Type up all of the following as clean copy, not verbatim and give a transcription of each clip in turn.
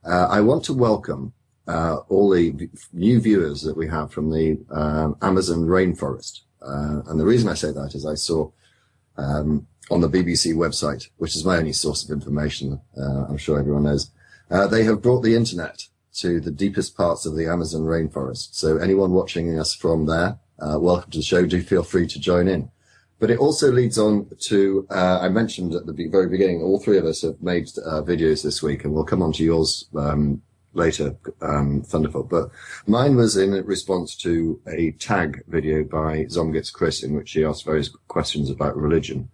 I want to welcome all the new viewers that we have from the Amazon rainforest. And the reason I say that is I saw on the BBC website, which is my only source of information, I'm sure everyone knows, they have brought the internet to the deepest parts of the Amazon rainforest. So anyone watching us from there, welcome to the show. Do feel free to join in. But it also leads on to, I mentioned at the very beginning, all three of us have made videos this week, and we'll come on to yours later, Thunderf00t. But mine was in response to a tag video by Zomgits Chris, in which he asked various questions about religion.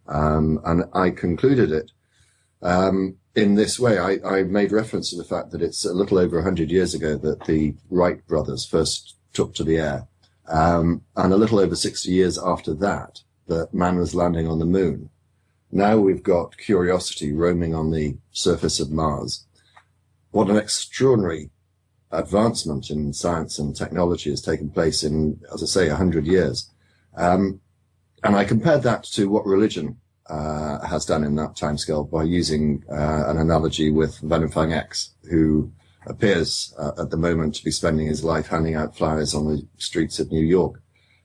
And I concluded it in this way. I made reference to the fact that it's a little over 100 years ago that the Wright brothers first took to the air. And a little over 60 years after that, that man was landing on the moon. Now we've got Curiosity roaming on the surface of Mars. What an extraordinary advancement in science and technology has taken place in, as I say, 100 years. And I compared that to what religion has done in that timescale by using an analogy with Venom Fang X, who appears at the moment to be spending his life handing out flyers on the streets of New York,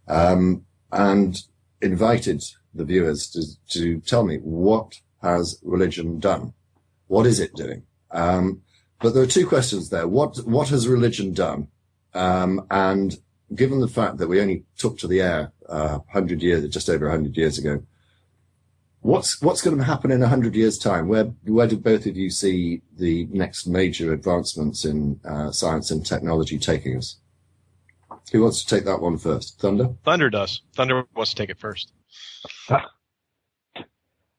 and invited the viewers to tell me, what has religion done? What is it doing? But there are two questions there. What has religion done? And given the fact that we only took to the air 100 years, just over 100 years ago, what's going to happen in 100 years' time? Where do both of you see the next major advancements in science and technology taking us? Who wants to take that one first? Thunder? Thunder does. Thunder wants to take it first.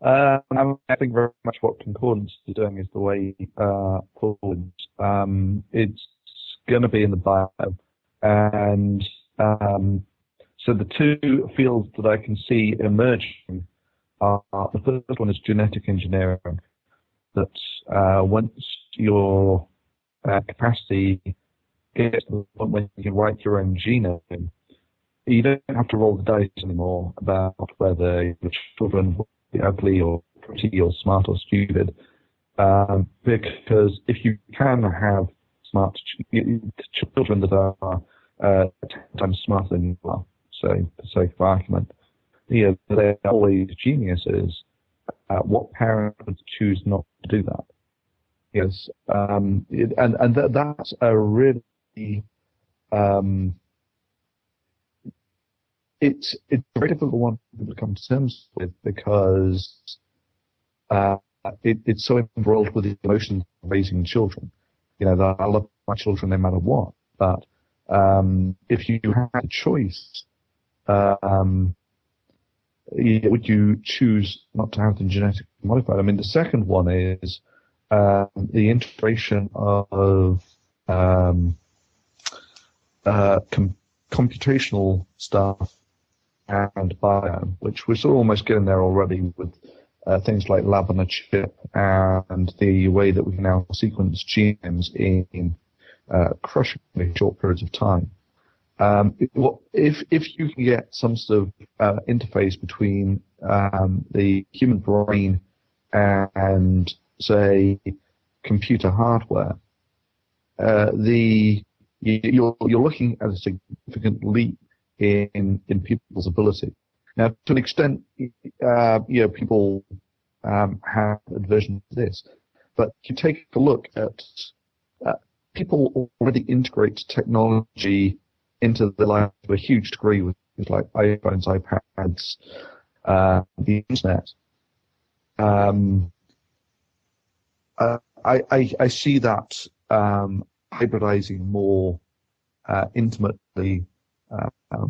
I think very much what Concordance is doing is the way forward. It's going to be in the bio. And so the two fields that I can see emerging are, the first one is genetic engineering, that once your capacity gets to the point where you can write your own genome, you don't have to roll the dice anymore about whether your children will be ugly or pretty or smart or stupid, because if you can have smart children that are 10 times smarter than you are, so for sake of argument, they're always geniuses. What parent would choose not to do that? Yes, that's a really it's a very difficult one for people to come to terms with, because it's so embroiled with the emotions of raising children. I love my children no matter what, but if you had a choice, would you choose not to have them genetically modified? I mean, the second one is the integration of computational stuff and bio, which we're sort of almost getting there already with things like lab on a chip and the way that we can now sequence genomes in crushingly short periods of time. If you can get some sort of interface between the human brain and, say, computer hardware, you're looking at a significant leap in people's ability. Now, to an extent, people have aversion to this, but if you take a look at people already integrate technology into their life to a huge degree with things like iPhones, iPads, the internet. I see that hybridizing more intimately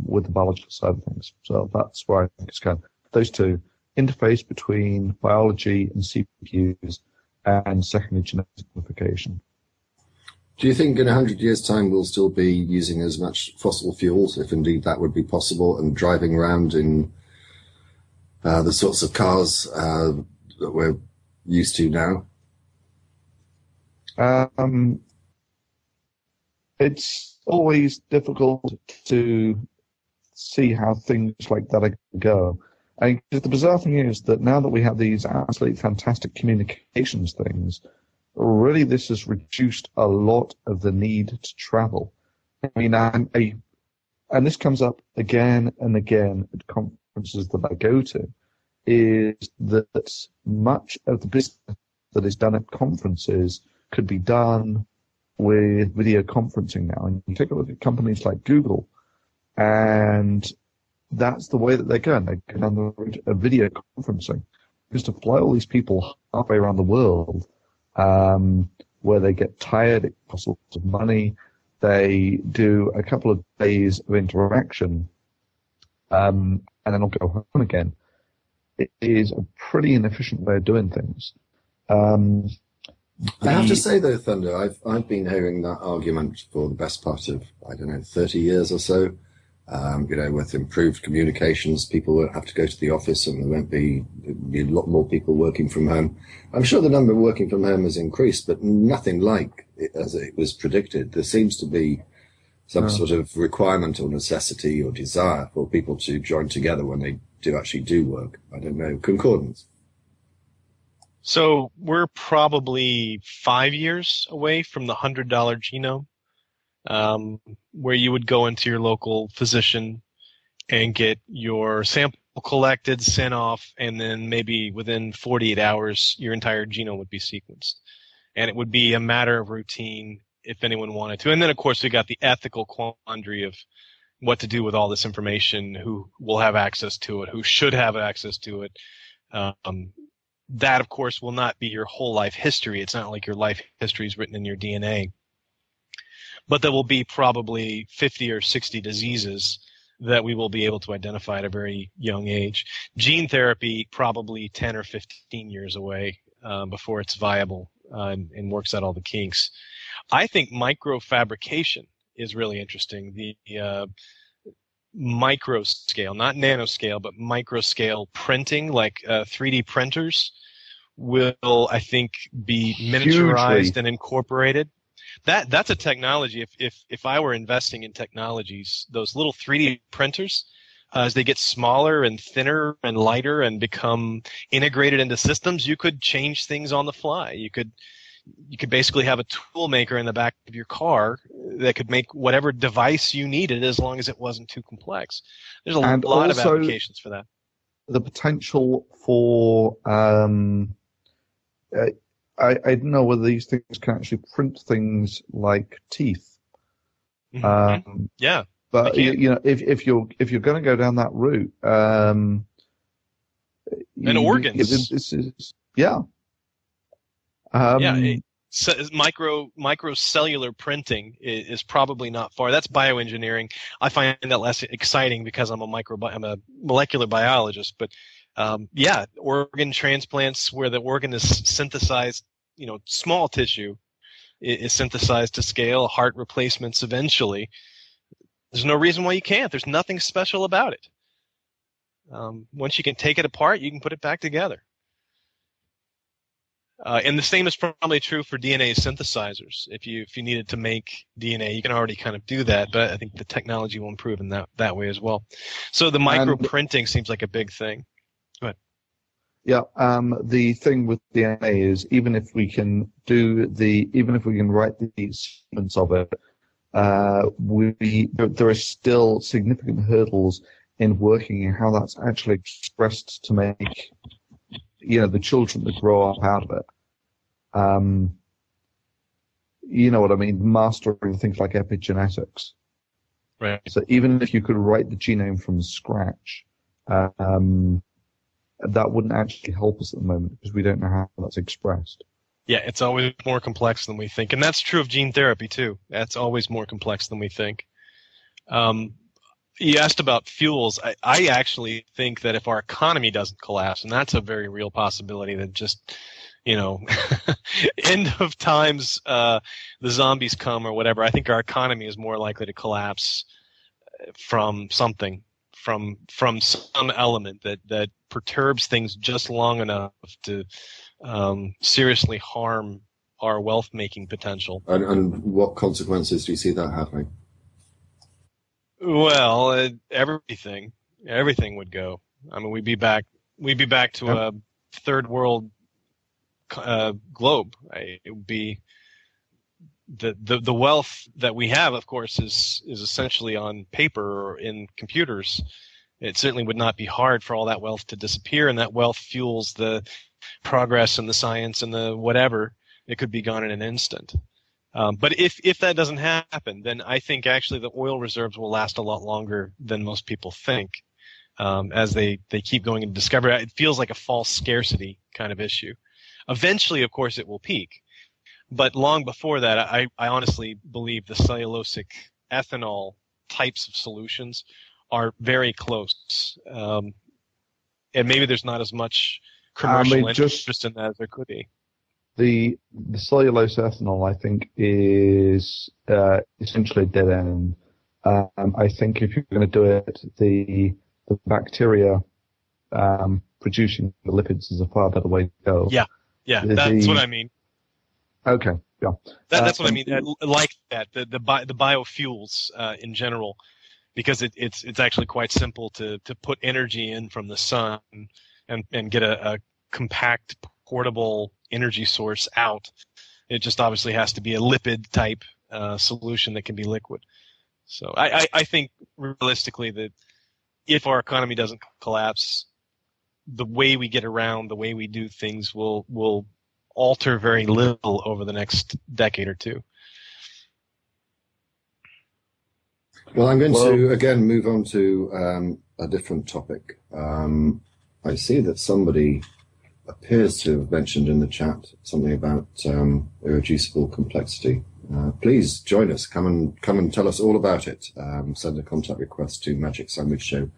with the biological side of things. So that's where I think it's going. Those two, interface between biology and CPUs, and secondly, genetic modification. Do you think in 100 years' time we'll still be using as much fossil fuels, if indeed that would be possible, and driving around in the sorts of cars that we're used to now? It's always difficult to see how things like that go. And the bizarre thing is that now that we have these absolutely fantastic communications things, really this has reduced a lot of the need to travel. I mean, and this comes up again and again at conferences that I go to, is that much of the business that is done at conferences could be done with video conferencing now. And you take a look at companies like Google, and that's the way that they're going. They're going down the route of video conferencing. Because to fly all these people halfway around the world, where they get tired, it costs lots of money, they do a couple of days of interaction, and then they'll go home again. It is a pretty inefficient way of doing things. I have to say, though, Thunder, I've been hearing that argument for the best part of, 30 years or so. With improved communications, people won't have to go to the office, and there'll be a lot more people working from home. I'm sure the number working from home has increased, but nothing like it, as it was predicted. There seems to be some sort of requirement or necessity or desire for people to join together when they do actually do work. I don't know. Concordance. So we're probably 5 years away from the $100 genome, where you would go into your local physician and get your sample collected, sent off, and then maybe within 48 hours, your entire genome would be sequenced. And it would be a matter of routine if anyone wanted to. And then, of course, we got the ethical quandary of what to do with all this information, who will have access to it, who should have access to it. That, of course, will not be your whole life history. It's not like your life history is written in your DNA. But there will be probably 50 or 60 diseases that we will be able to identify at a very young age. Gene therapy, probably 10 or 15 years away before it's viable and works out all the kinks. I think microfabrication is really interesting. The micro scale, not nanoscale, but micro scale printing, like 3D printers, will, I think, be miniaturized and incorporated. That's a technology. If I were investing in technologies, those little 3D printers, as they get smaller and thinner and lighter and become integrated into systems, you could change things on the fly. You could basically have a tool maker in the back of your car that could make whatever device you needed as long as it wasn't too complex. There's a lot of applications for that. The potential for I don't know whether these things can actually print things like teeth. Yeah, but if you're going to go down that route, and organs, microcellular printing is probably not far. That's bioengineering. I find that less exciting because I'm a molecular biologist. But organ transplants where the organ is synthesized, small tissue is synthesized to scale. Heart replacements eventually. There's no reason why you can't. There's nothing special about it. Once you can take it apart, you can put it back together. And the same is probably true for DNA synthesizers. If you needed to make DNA, you can already kind of do that, but I think the technology will improve in that way as well. So the micro printing seems like a big thing. Go ahead. Yeah, the thing with DNA is even if we can write the sequence of it, there are still significant hurdles in working how that's actually expressed to make the children that grow up out of it. You know what I mean? Mastering things like epigenetics. Right. So even if you could write the genome from scratch, that wouldn't actually help us at the moment because we don't know how that's expressed. Yeah, it's always more complex than we think. And that's true of gene therapy, too. That's always more complex than we think. You asked about fuels. I actually think that if our economy doesn't collapse, and that's a very real possibility, that just, end of times, the zombies come or whatever, I think our economy is more likely to collapse from something, from some element that perturbs things just long enough to seriously harm our wealth-making potential. And what consequences do you see that having? Well, everything would go. I mean, we'd be back to a third world globe. It would be the wealth that we have, of course, is essentially on paper or in computers. It certainly would not be hard for all that wealth to disappear, and that wealth fuels the progress and the science and the whatever. It could be gone in an instant. But if that doesn't happen, then I think actually the oil reserves will last a lot longer than most people think. As they keep going and discover, it feels like a false scarcity kind of issue. Eventually, of course, it will peak. But long before that, I honestly believe the cellulosic ethanol types of solutions are very close. And maybe there's not as much commercial interest in that as there could be. The cellulose ethanol, I think, is essentially a dead end. I think if you're going to do it, the bacteria producing the lipids is a far better way to go. Yeah, that's what I mean. Okay, yeah. That's what I mean. Like that, the biofuels in general, because it's actually quite simple to put energy in from the sun and get a compact, portable energy source out. It just obviously has to be a lipid type solution that can be liquid. So I think realistically that if our economy doesn't collapse, the way we get around, the way we do things will alter very little over the next decade or two. Well, I'm going to again move on to a different topic. I see that somebody appears to have mentioned in the chat something about irreducible complexity. Please join us. Come and tell us all about it. Send a contact request to Magic Sandwich Show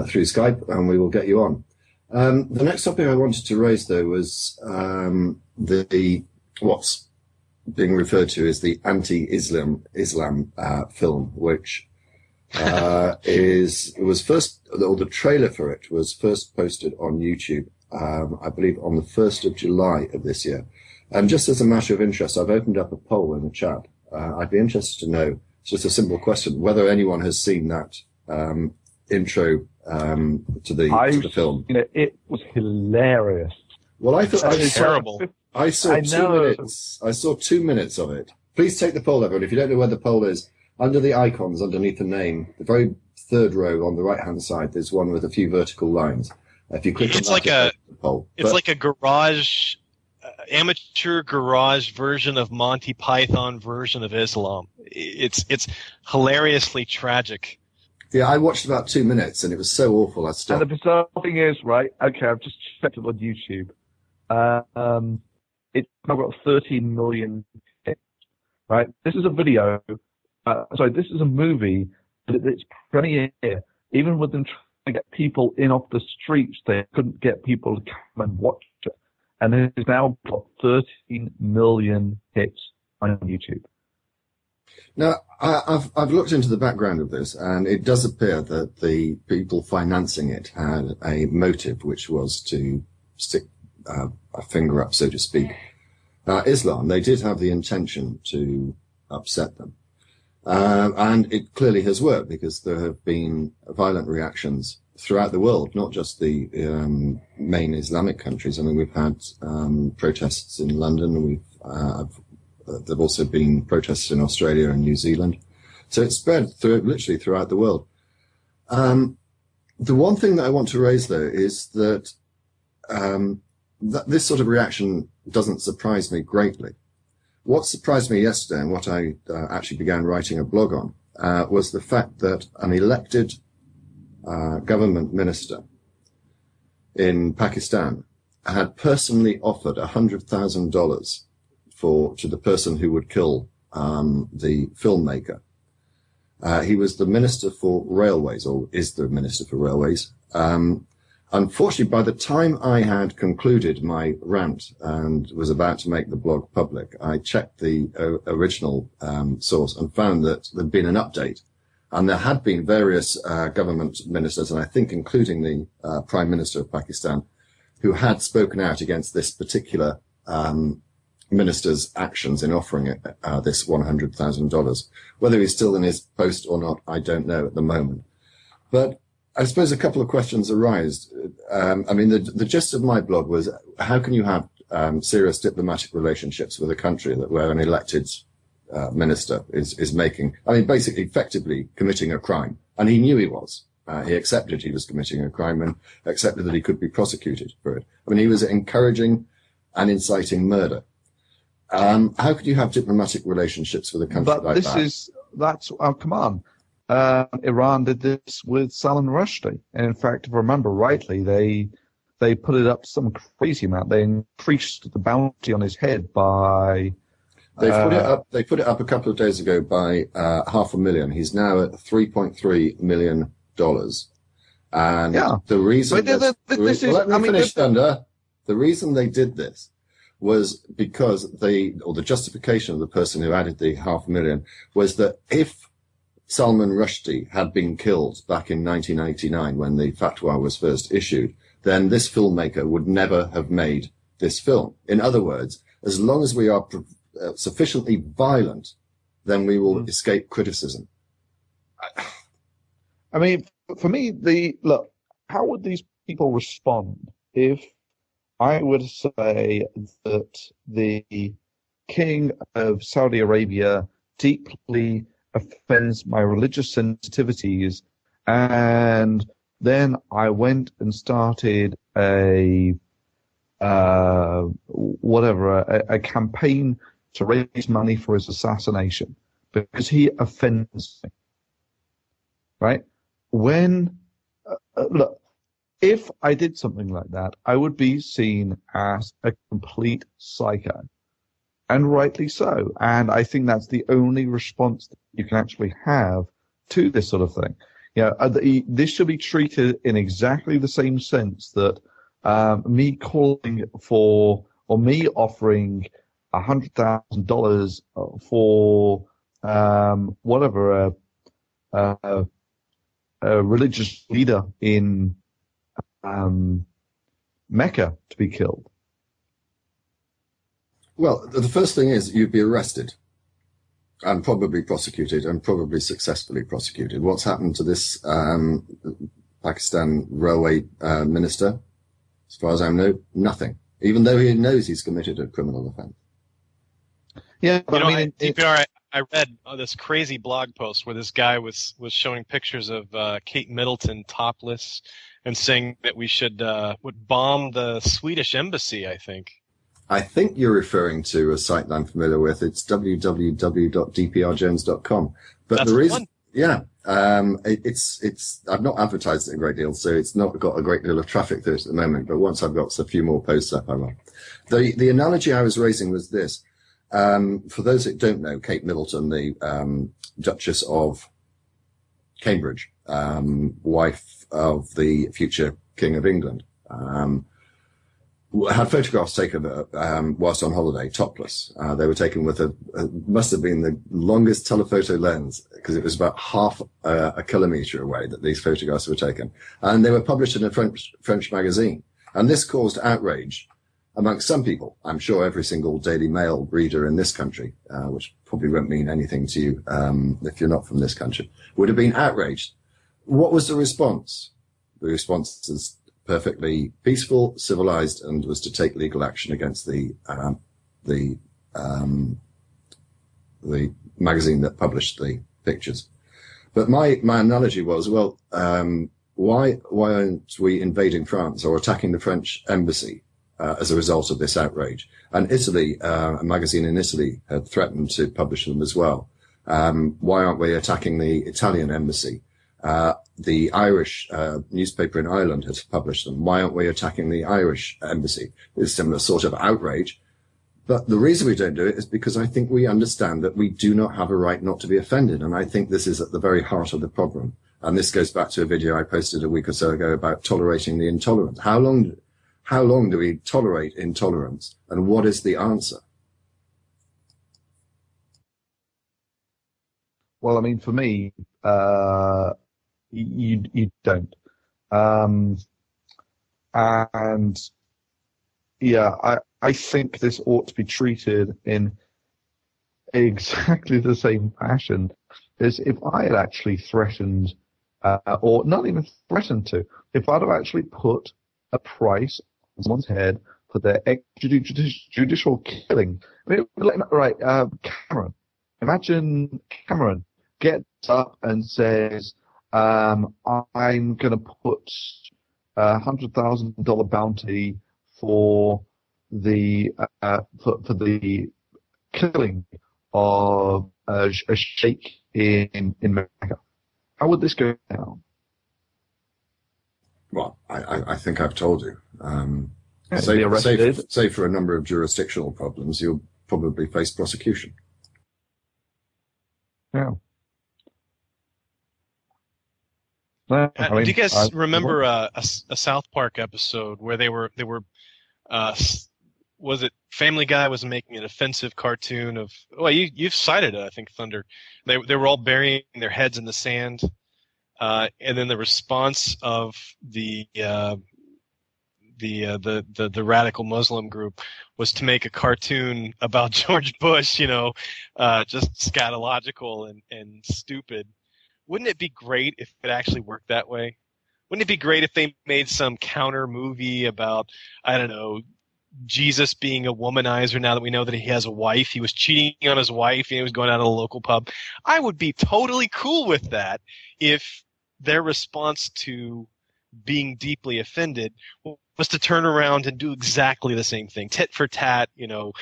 through Skype, and we will get you on. The next topic I wanted to raise, though, was what's being referred to as the anti-Islam film, which the trailer for it was first posted on YouTube, I believe on the 1st of July of this year. And just as a matter of interest, I've opened up a poll in the chat. I'd be interested to know, it's just a simple question, whether anyone has seen that intro to the film. It was hilarious. Well, I thought it was terrible. I saw 2 minutes. I saw 2 minutes of it. Please take the poll, everyone. If you don't know where the poll is, under the icons underneath the name, the very third row on the right-hand side, there's one with a few vertical lines. If you click on that, it's like a garage, amateur garage version of Monty Python version of Islam. It's hilariously tragic. Yeah, I watched about 2 minutes and it was so awful I stopped. And the bizarre thing is, right, okay, I've just checked it on YouTube. It's now got 13 million hits, right? This is a video, this is a movie, but its premiere, even with them trying to get people in off the streets, they couldn't get people to come and watch it. And it has now got 13 million hits on YouTube. Now, I've looked into the background of this, and it does appear that the people financing it had a motive, which was to stick a finger up, so to speak. Islam, they did have the intention to upset them. And it clearly has worked, because there have been violent reactions throughout the world, not just the main Islamic countries. I mean, we've had protests in London, there have also been protests in Australia and New Zealand. So it's spread literally throughout the world. The one thing that I want to raise, though, is that, this sort of reaction doesn't surprise me greatly. What surprised me yesterday, and what I actually began writing a blog on, was the fact that an elected government minister in Pakistan had personally offered $100,000 to the person who would kill the filmmaker. He was the Minister for Railways, or is the Minister for Railways. Unfortunately, by the time I had concluded my rant and was about to make the blog public, I checked the original source and found that there'd been an update. And there had been various government ministers, and I think including the Prime Minister of Pakistan, who had spoken out against this particular minister's actions in offering this $100,000. Whether he's still in his post or not, I don't know at the moment. But I suppose a couple of questions arise. I mean, the gist of my blog was, how can you have serious diplomatic relationships with a country where an elected minister is making, I mean, basically, effectively committing a crime. And he knew he was. He accepted he was committing a crime and accepted that he could be prosecuted for it. I mean, he was encouraging and inciting murder. How could you have diplomatic relationships with a country like that? That's come on. Iran did this with Salman Rushdie. And in fact, if I remember rightly, they put it up some crazy amount. They increased the bounty on his head by... They put it up a couple of days ago by $500,000. He's now at $3.3 million. And the reason... Let me finish, Thunder. The reason they did this was because the justification of the person who added the $500,000 was that if Salman Rushdie had been killed back in 1989 when the fatwa was first issued, then this filmmaker would never have made this film. In other words, as long as we are sufficiently violent, then we will escape criticism. I mean, for me, look, how would these people respond if I were to say that the king of Saudi Arabia deeply offends my religious sensitivities, and then I went and started a campaign to raise money for his assassination because he offends me, right? Look, if I did something like that, I would be seen as a complete psycho, and rightly so. And I think that's the only response that you can actually have to this sort of thing. You know, this should be treated in exactly the same sense that me calling for or me offering $100,000 for whatever a religious leader in Mecca to be killed. Well, the first thing is you'd be arrested and probably prosecuted and probably successfully prosecuted. What's happened to this Pakistan railway minister? As far as I know, nothing. Even though he knows he's committed a criminal offense. Yeah, but DPR, I read this crazy blog post where this guy was showing pictures of Kate Middleton topless and saying that we should bomb the Swedish embassy, I think. I think you're referring to a site that I'm familiar with. It's www.dprjones.com. But That's the reason, one. yeah, it's I've not advertised it a great deal, so it's not got a great deal of traffic through it at the moment. But once I've got a few more posts up, I will. The analogy I was raising was this. For those that don't know, Kate Middleton, the Duchess of Cambridge, wife of the future King of England, had photographs taken whilst on holiday, topless. They were taken with must have been the longest telephoto lens, because it was about half a kilometre away that these photographs were taken. And they were published in a French magazine. And this caused outrage amongst some people. I'm sure every single Daily Mail reader in this country, which probably won't mean anything to you if you're not from this country, would have been outraged. What was the response? The response is perfectly peaceful, civilized, and was to take legal action against the magazine that published the pictures. But my analogy was, well, why aren't we invading France or attacking the French embassy as a result of this outrage? And Italy, a magazine in Italy had threatened to publish them as well. Why aren't we attacking the Italian embassy? The Irish newspaper in Ireland has published them. Why aren't we attacking the Irish embassy? It's a similar sort of outrage. But the reason we don't do it is because I think we understand that we do not have a right not to be offended. And I think this is at the very heart of the problem. And this goes back to a video I posted a week or so ago about tolerating the intolerant. How long do we tolerate intolerance? And what is the answer? Well, I mean, for me, you don't. And yeah, I think this ought to be treated in exactly the same fashion as if I had actually threatened, or not even threatened to, if I'd have actually put a price someone's head for their extrajudicial killing. I mean, right, Cameron. Imagine Cameron gets up and says, I'm going to put a $100,000 bounty for the killing of a sheikh in Mecca. How would this go down? Well, I think I've told you. Arrested. Say for a number of jurisdictional problems, you'll probably face prosecution. Yeah. Do you guys remember a South Park episode where they were was it Family Guy was making an offensive cartoon of? Well, you've cited it, I think, Thunder. They were all burying their heads in the sand, and then the response of the radical Muslim group was to make a cartoon about George Bush, just scatological and stupid. Wouldn't it be great if it actually worked that way? Wouldn't it be great if they made some counter movie about, I don't know, Jesus being a womanizer now that we know that he has a wife? He was cheating on his wife and he was going out to the local pub. I would be totally cool with that if their response to being deeply offended was to turn around and do exactly the same thing, tit for tat, the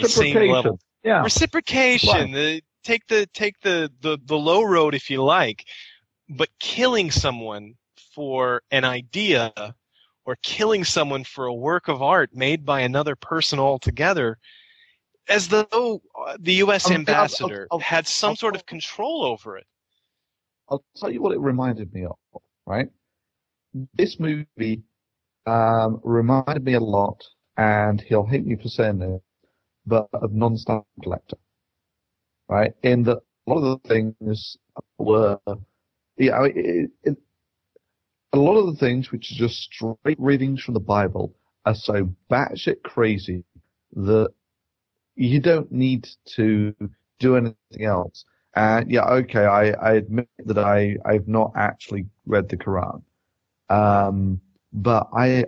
same level. Yeah. Reciprocation. Right. Take the low road if you like, but killing someone for an idea or killing someone for a work of art made by another person altogether, as though the U.S. ambassador had some sort of control over it. I'll tell you what it reminded me of, right? This movie reminded me a lot, and he'll hate me for saying this, but of Non-Stamp Collector. Right, in that a lot of the things were, a lot of the things which are just straight readings from the Bible are so batshit crazy that you don't need to do anything else. And I admit that I've not actually read the Quran, but I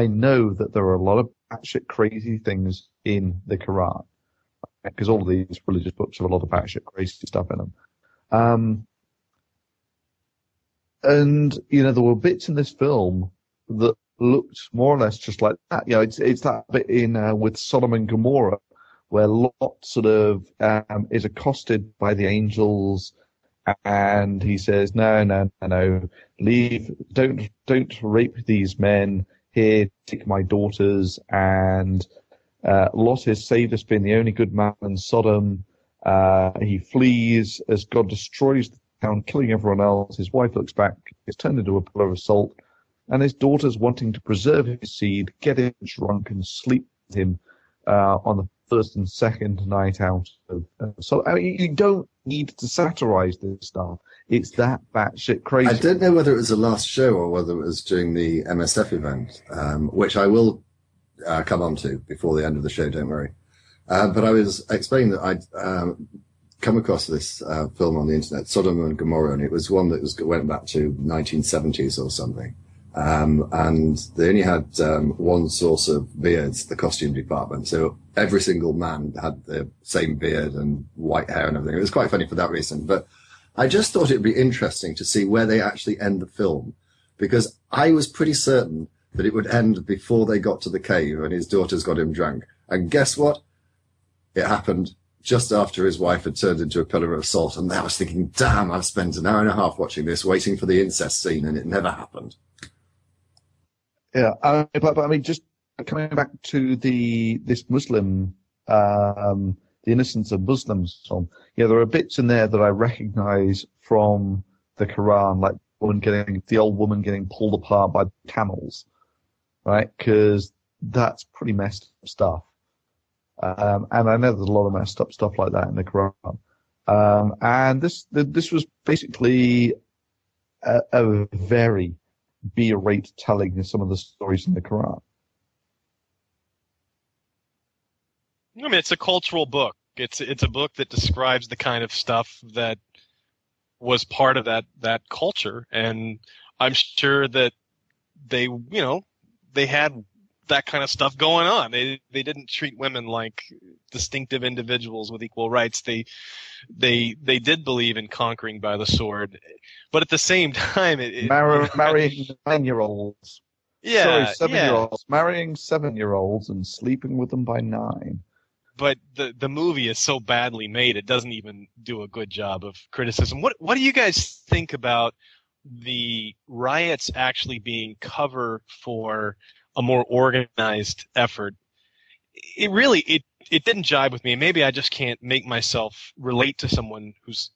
know that there are a lot of batshit crazy things in the Quran. Because all of these religious books have a lot of batshit crazy stuff in them. And, there were bits in this film that looked more or less just like that. It's that bit in with Sodom and Gomorrah where Lot sort of is accosted by the angels and he says, no, leave, don't rape these men, here, take my daughters, and Lot is saved as being the only good man in Sodom. He flees as God destroys the town, killing everyone else. His wife looks back, is turned into a pillar of salt, and his daughters, wanting to preserve his seed, get him drunk and sleep with him on the first and second night out. So you don't need to satirize this stuff. It's that batshit crazy. I don't know whether it was the last show or whether it was during the MSF event, which I will come on to before the end of the show, don't worry. But I was explaining that I'd come across this film on the internet, Sodom and Gomorrah, and it was one that went back to 1970s or something. And they only had one source of beards, the costume department. So every single man had the same beard and white hair and everything. It was quite funny for that reason. But I just thought it'd be interesting to see where they actually end the film, because I was pretty certain that it would end before they got to the cave and his daughters got him drunk. And guess what? It happened just after his wife had turned into a pillar of salt. And I was thinking, damn, I've spent an hour and a half watching this, waiting for the incest scene, and it never happened. Yeah, but I mean, just coming back to this Muslim, the Innocence of Muslims film. Yeah, there are bits in there that I recognize from the Quran, like the old woman getting pulled apart by camels, right? Because that's pretty messed up stuff. And I know there's a lot of messed up stuff like that in the Quran. And this was basically a very B-rate telling of some of the stories in the Quran. I mean, it's a cultural book. It's a book that describes the kind of stuff that was part of that culture, and I'm sure that they had that kind of stuff going on. They didn't treat women like distinctive individuals with equal rights. They did believe in conquering by the sword, but at the same time, marrying 9-year-olds. Yeah, Sorry, 7-year-olds. Marrying 7-year-olds and sleeping with them by 9. But the movie is so badly made, it doesn't even do a good job of criticism. What do you guys think about the riots actually being cover for a more organized effort? It really didn't jibe with me. Maybe I just can't make myself relate to someone who's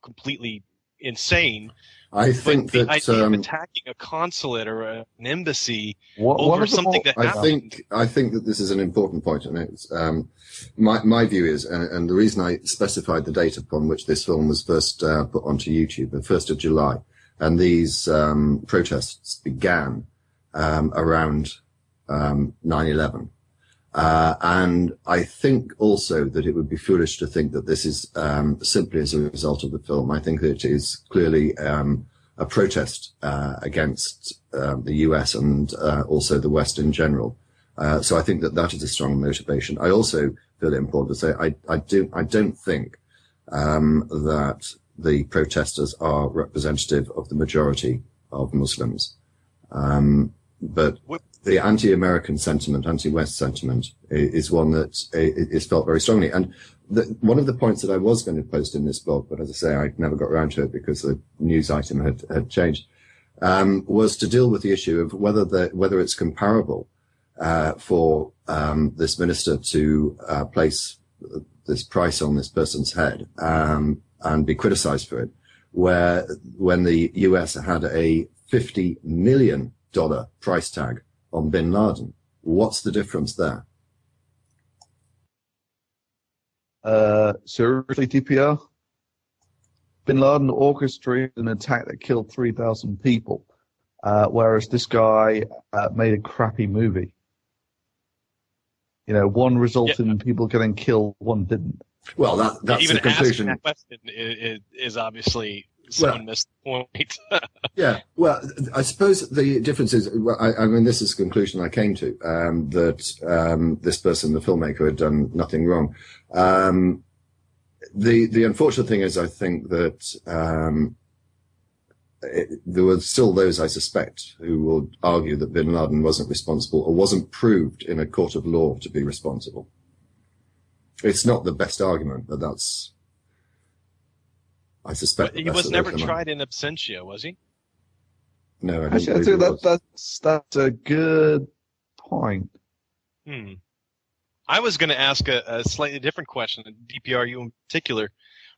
completely insane. I think but that the idea of attacking a consulate or an embassy over something that happened. I think that this is an important point, and it's my view is, and the reason I specified the date upon which this film was first put onto YouTube, the 1st of July, and these protests began around 9/11. And I think also that it would be foolish to think that this is simply as a result of the film. I think that it is clearly a protest against the US and also the West in general. So I think that is a strong motivation. I also feel it important to say I don't think that the protesters are representative of the majority of Muslims. But the anti-American sentiment, anti-West sentiment is one that is felt very strongly. And one of the points that I was going to post in this blog, but as I say, I never got around to it because the news item had changed, was to deal with the issue of whether it's comparable for this minister to place this price on this person's head and be criticized for it, when the US had a $50 million price tag on bin Laden. What's the difference there? Seriously, DPR? Bin Laden orchestrated an attack that killed 3,000 people, whereas this guy made a crappy movie. You know, one resulted in people getting killed, one didn't. Well, that's even the conclusion. That question is obvioly someone missed the point. Yeah, well, I suppose the difference is, I mean, this is the conclusion I came to, that this person, the filmmaker, had done nothing wrong. The unfortunate thing is, I think that there were still those, I suspect, who would argue that bin Laden wasn't responsible or wasn't proved in a court of law to be responsible. It's not the best argument, but that's... I suspect but he was never tried in absentia, was he? No, I think that's a good point. I was going to ask a slightly different question, DPR, you in particular.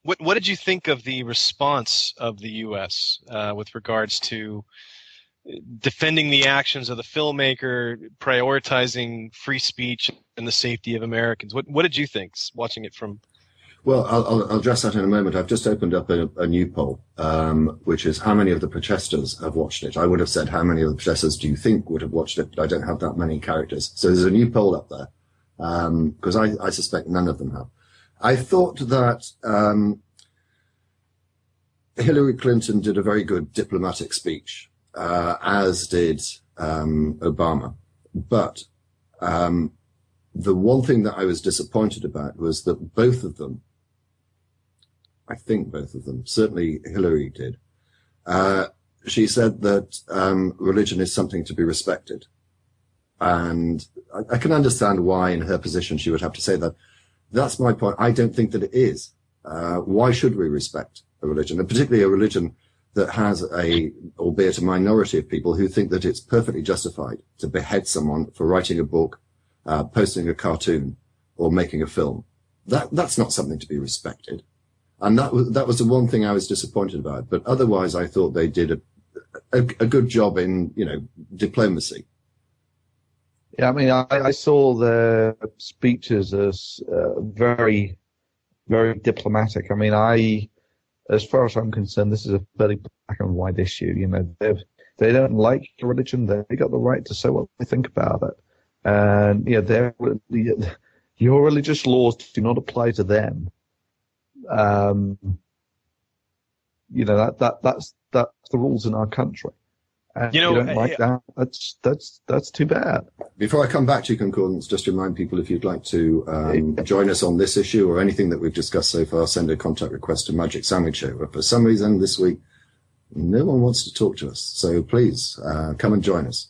What did you think of the response of the U.S. With regards to defending the actions of the filmmaker, prioritizing free speech and the safety of Americans? What did you think, watching it from... Well, I'll address that in a moment. I've just opened up a new poll, which is how many of the protesters have watched it. I would have said how many of the protesters do you think would have watched it, but I don't have that many characters. So there's a new poll up there, because I suspect none of them have. I thought that Hillary Clinton did a very good diplomatic speech, as did Obama. But the one thing that I was disappointed about was that both of them, I think both of them, certainly Hillary did, she said that religion is something to be respected. And I can understand why in her position she would have to say that. That's my point. I don't think that it is. Why should we respect a religion, and particularly a religion that has albeit a minority of people who think that it's perfectly justified to behead someone for writing a book, posting a cartoon, or making a film? That's not something to be respected. And that was the one thing I was disappointed about. But otherwise, I thought they did a good job in, diplomacy. Yeah, I mean, I saw their speeches as very, very diplomatic. I mean, as far as I'm concerned, this is a very black and white issue. They don't like religion. They got the right to say what they think about it. And your religious laws do not apply to them. That's the rules in our country. And You if know, you don't like that, that's too bad. Before I come back to Concordance, just remind people, if you'd like to join us on this issue or anything that we've discussed so far, send a contact request to Magic Sandwich Show. But for some reason this week, no one wants to talk to us. So please come and join us.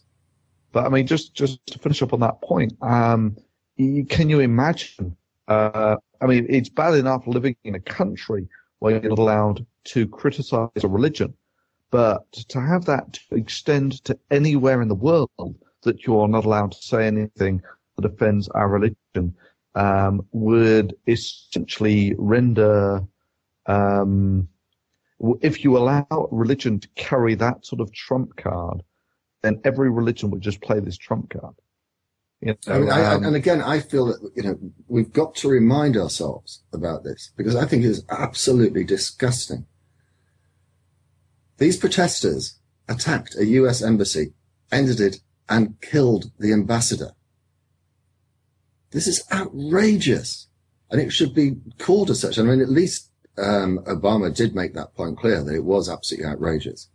But I mean, just to finish up on that point, can you imagine? I mean, it's bad enough living in a country where you're not allowed to criticize a religion, but to have that extend to anywhere in the world that you are not allowed to say anything that offends our religion would essentially render, if you allow religion to carry that sort of trump card, then every religion would just play this trump card. You know, and again, I feel that, we've got to remind ourselves about this, because I think it is absolutely disgusting. These protesters attacked a US embassy, ended it, and killed the ambassador. This is outrageous, and it should be called as such. I mean, at least Obama did make that point clear, that it was absolutely outrageous.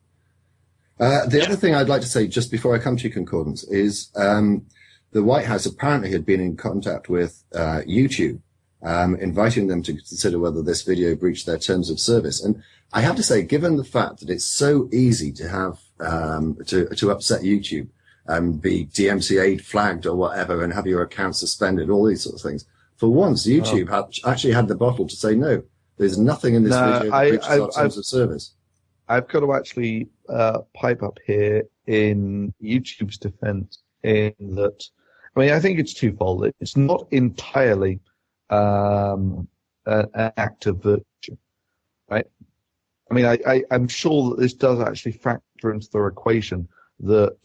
The other thing I'd like to say, just before I come to Concordance, is the White House apparently had been in contact with YouTube, inviting them to consider whether this video breached their terms of service. And I have to say, given the fact that it's so easy to have to upset YouTube and be DMCA'd, flagged or whatever, and have your account suspended, all these sorts of things, for once YouTube actually had the bottle to say, no, there's nothing in this video that breaches our terms of service. I've got to actually pipe up here in YouTube's defense, in that, I mean, I think it's twofold. It's not entirely an act of virtue, right? I mean, I'm sure that this does actually factor into the equation, that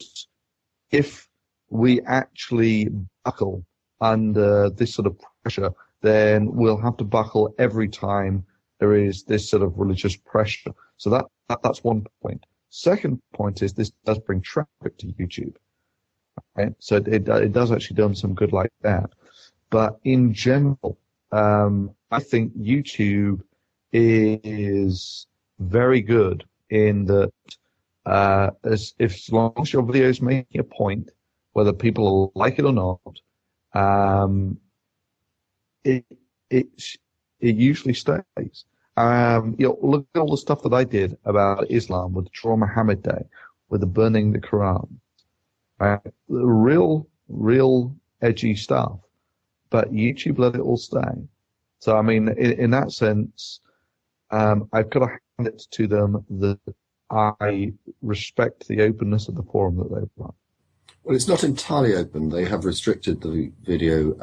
if we actually buckle under this sort of pressure, then we'll have to buckle every time there is this sort of religious pressure. So that's one point. Second point is, this does bring traffic to YouTube. Right? So it does actually do some good like that. But in general, I think YouTube is very good in that, as long as your video is making a point, whether people like it or not, it usually stays. Look at all the stuff that I did about Islam with Draw Muhammad Day, with the burning the Quran. Real edgy stuff, but YouTube let it all stay. So I mean, in that sense, I've got to hand it to them that I respect the openness of the forum that they've run. Well, it's not entirely open. They have restricted the video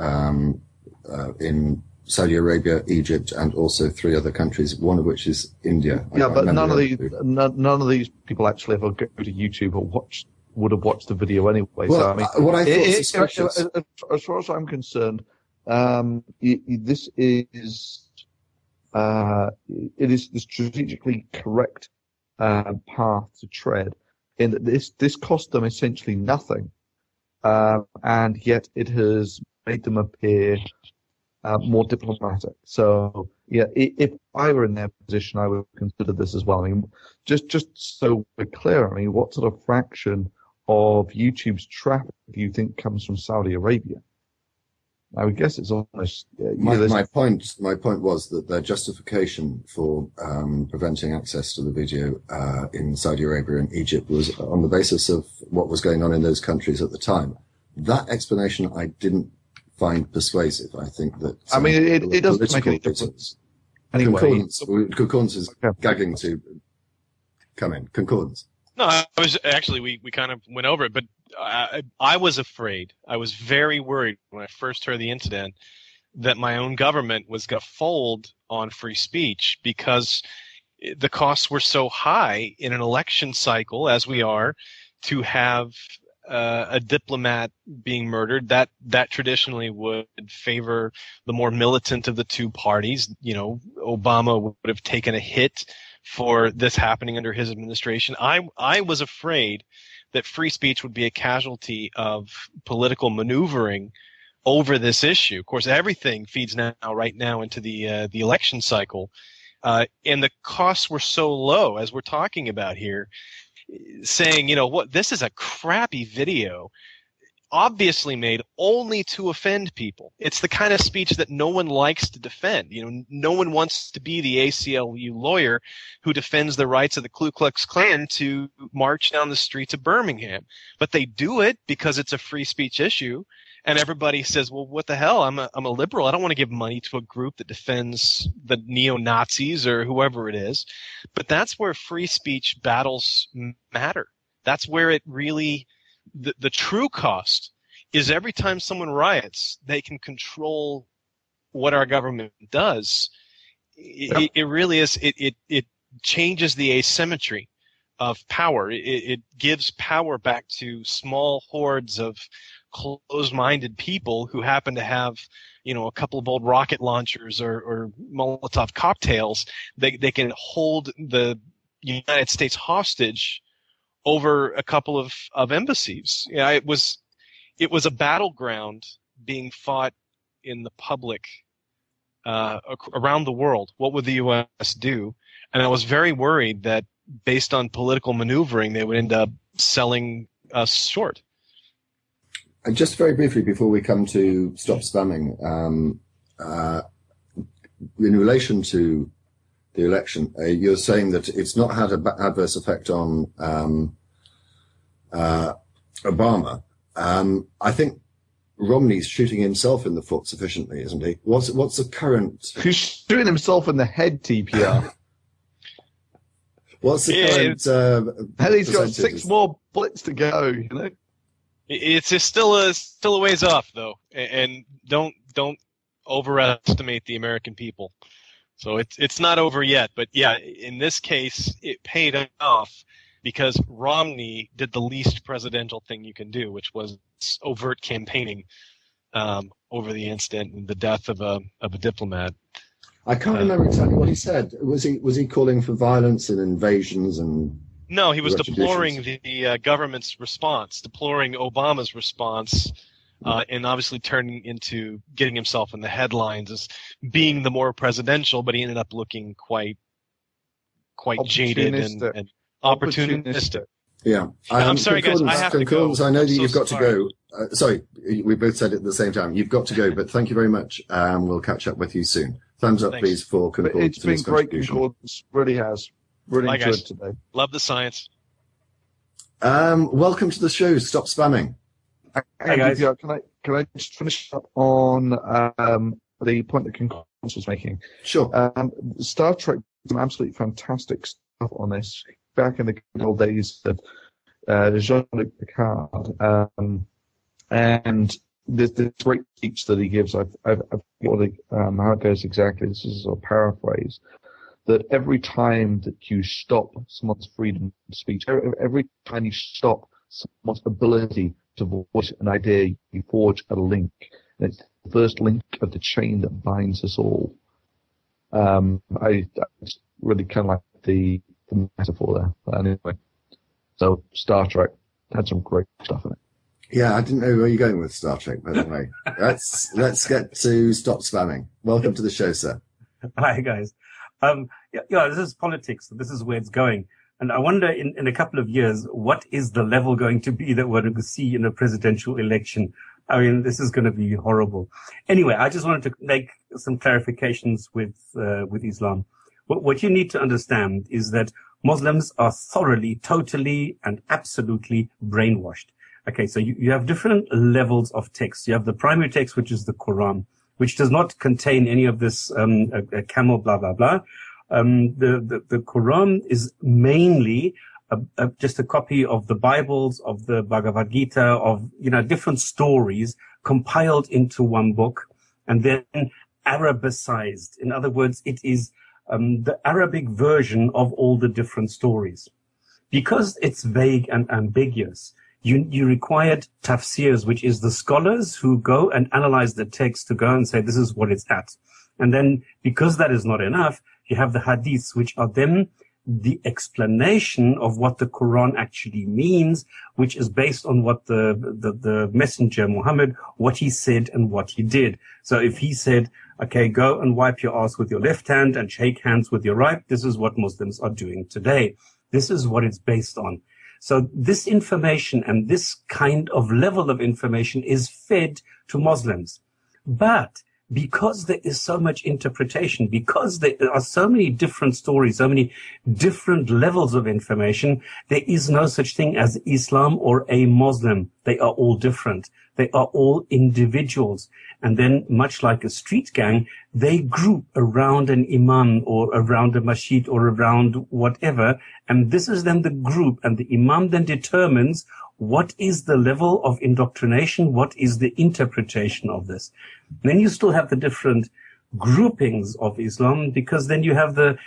in Saudi Arabia, Egypt, and also 3 other countries, one of which is India. Yeah, but none of these people actually ever go to YouTube or would have watched the video anyway. Well, so I mean, what I thought suspicious, as far as I'm concerned, this is it is the strategically correct path to tread, in that this cost them essentially nothing, and yet it has made them appear more diplomatic. So yeah, if I were in their position, I would consider this as well. I mean, just so we're clear, I mean, what sort of fraction of YouTube's traffic do you think comes from Saudi Arabia? I would guess it's almost. My point was that their justification for preventing access to the video in Saudi Arabia and Egypt was on the basis of what was going on in those countries at the time. That explanation I didn't find persuasive. I think that. I mean, it doesn't make any difference. Anyway, Concordance is gagging to come in. Concordance. No, I was actually, we kind of went over it, but I was afraid. I was very worried when I first heard the incident that my own government was going to fold on free speech, because the costs were so high in an election cycle, as we are, to have a diplomat being murdered. That traditionally would favor the more militant of the two parties. You know, Obama would have taken a hit for this happening under his administration. I was afraid that free speech would be a casualty of political maneuvering over this issue. Of course, everything feeds right now into the election cycle, and the costs were so low, as we're talking about here. saying, what, this is a crappy video, obviously made only to offend people. It's the kind of speech that no one likes to defend. No one wants to be the ACLU lawyer who defends the rights of the Ku Klux Klan to march down the streets of Birmingham. But they do it because it's a free speech issue. And everybody says, well, what the hell? I'm a liberal. I don't want to give money to a group that defends the neo-Nazis or whoever it is. But that's where free speech battles matter. That's where it really, the true cost is every time someone riots, they can control what our government does. It really is, it changes the asymmetry of power. It gives power back to small hordes of closed-minded people who happen to have, a couple of old rocket launchers or Molotov cocktails. They can hold the United States hostage over a couple of embassies. It was a battleground being fought in the public around the world. What would the U.S. do? And I was very worried that based on political maneuvering, they would end up selling us short. And just very briefly before we come to stop spamming, in relation to the election, you're saying that it's not had an adverse effect on Obama. I think Romney's shooting himself in the foot sufficiently, isn't he? What's the current? He's shooting himself in the head, TPR. What's the current? And he's got 6 more bullets to go. It's just still a ways off, though, and don't overestimate the American people. So it's not over yet, but yeah, in this case, it paid off because Romney did the least presidential thing you can do, which was overt campaigning over the incident and the death of a diplomat. I can't remember exactly what he said. Was he calling for violence and invasions and? No, he was deploring the government's response, deploring Obama's response, and obviously turning into getting himself in the headlines as being the more presidential, but he ended up looking quite jaded and opportunistic. Yeah. I'm sorry, guys. I have to go. I know that you've got to go. Sorry, we both said it at the same time. You've got to go, but thank you very much. We'll catch up with you soon. Thumbs up, please, for Concordance. It's been great, Concordance. Really has. Really enjoyed it today. Love the science. Welcome to the show. Stop spamming. Hey guys, can I just finish up on the point that Concordance was making? Sure. Star Trek did some absolutely fantastic stuff on this back in the good old days of Jean-Luc Picard, and there's this great speech that he gives. I've got how it goes exactly. This is a paraphrase. That every time that you stop someone's freedom of speech, every time you stop someone's ability to voice an idea, you forge a link. And it's the first link of the chain that binds us all. I really kind of like the metaphor there. But anyway, so Star Trek had some great stuff in it. Yeah, I didn't know where you're going with Star Trek, by the way. Let's get to stop spamming. Welcome to the show, sir. Hi, guys. This is politics. This is where it's going. And I wonder in a couple of years, what is the level going to be that we're going to see in a presidential election? I mean, this is going to be horrible. Anyway, I just wanted to make some clarifications with Islam. What you need to understand is that Muslims are thoroughly, totally, and absolutely brainwashed. Okay, so you have different levels of text. You have the primary text, which is the Quran, which does not contain any of this camel, blah, blah, blah. The Quran is mainly just a copy of the Bibles, of the Bhagavad Gita, of, different stories compiled into one book and then Arabicized. In other words, it is the Arabic version of all the different stories. Because it's vague and ambiguous, you required tafsirs, which is the scholars who go and analyze the text to go and say, this is what it's at. And then because that is not enough, you have the hadiths, which are then the explanation of what the Quran actually means, which is based on what the messenger Muhammad, what he said and what he did. So if he said, okay, go and wipe your ass with your left hand and shake hands with your right, this is what Muslims are doing today. This is what it's based on. So this information and this kind of level of information is fed to Muslims. But because there is so much interpretation, because there are so many different stories, so many different levels of information, there is no such thing as Islam or a Muslim. They are all different. They are all individuals. And then, much like a street gang, they group around an imam or around a masjid or around whatever. And this is then the group. And the imam then determines what is the level of indoctrination, what is the interpretation of this. Then you still have the different groupings of Islam, because then you have the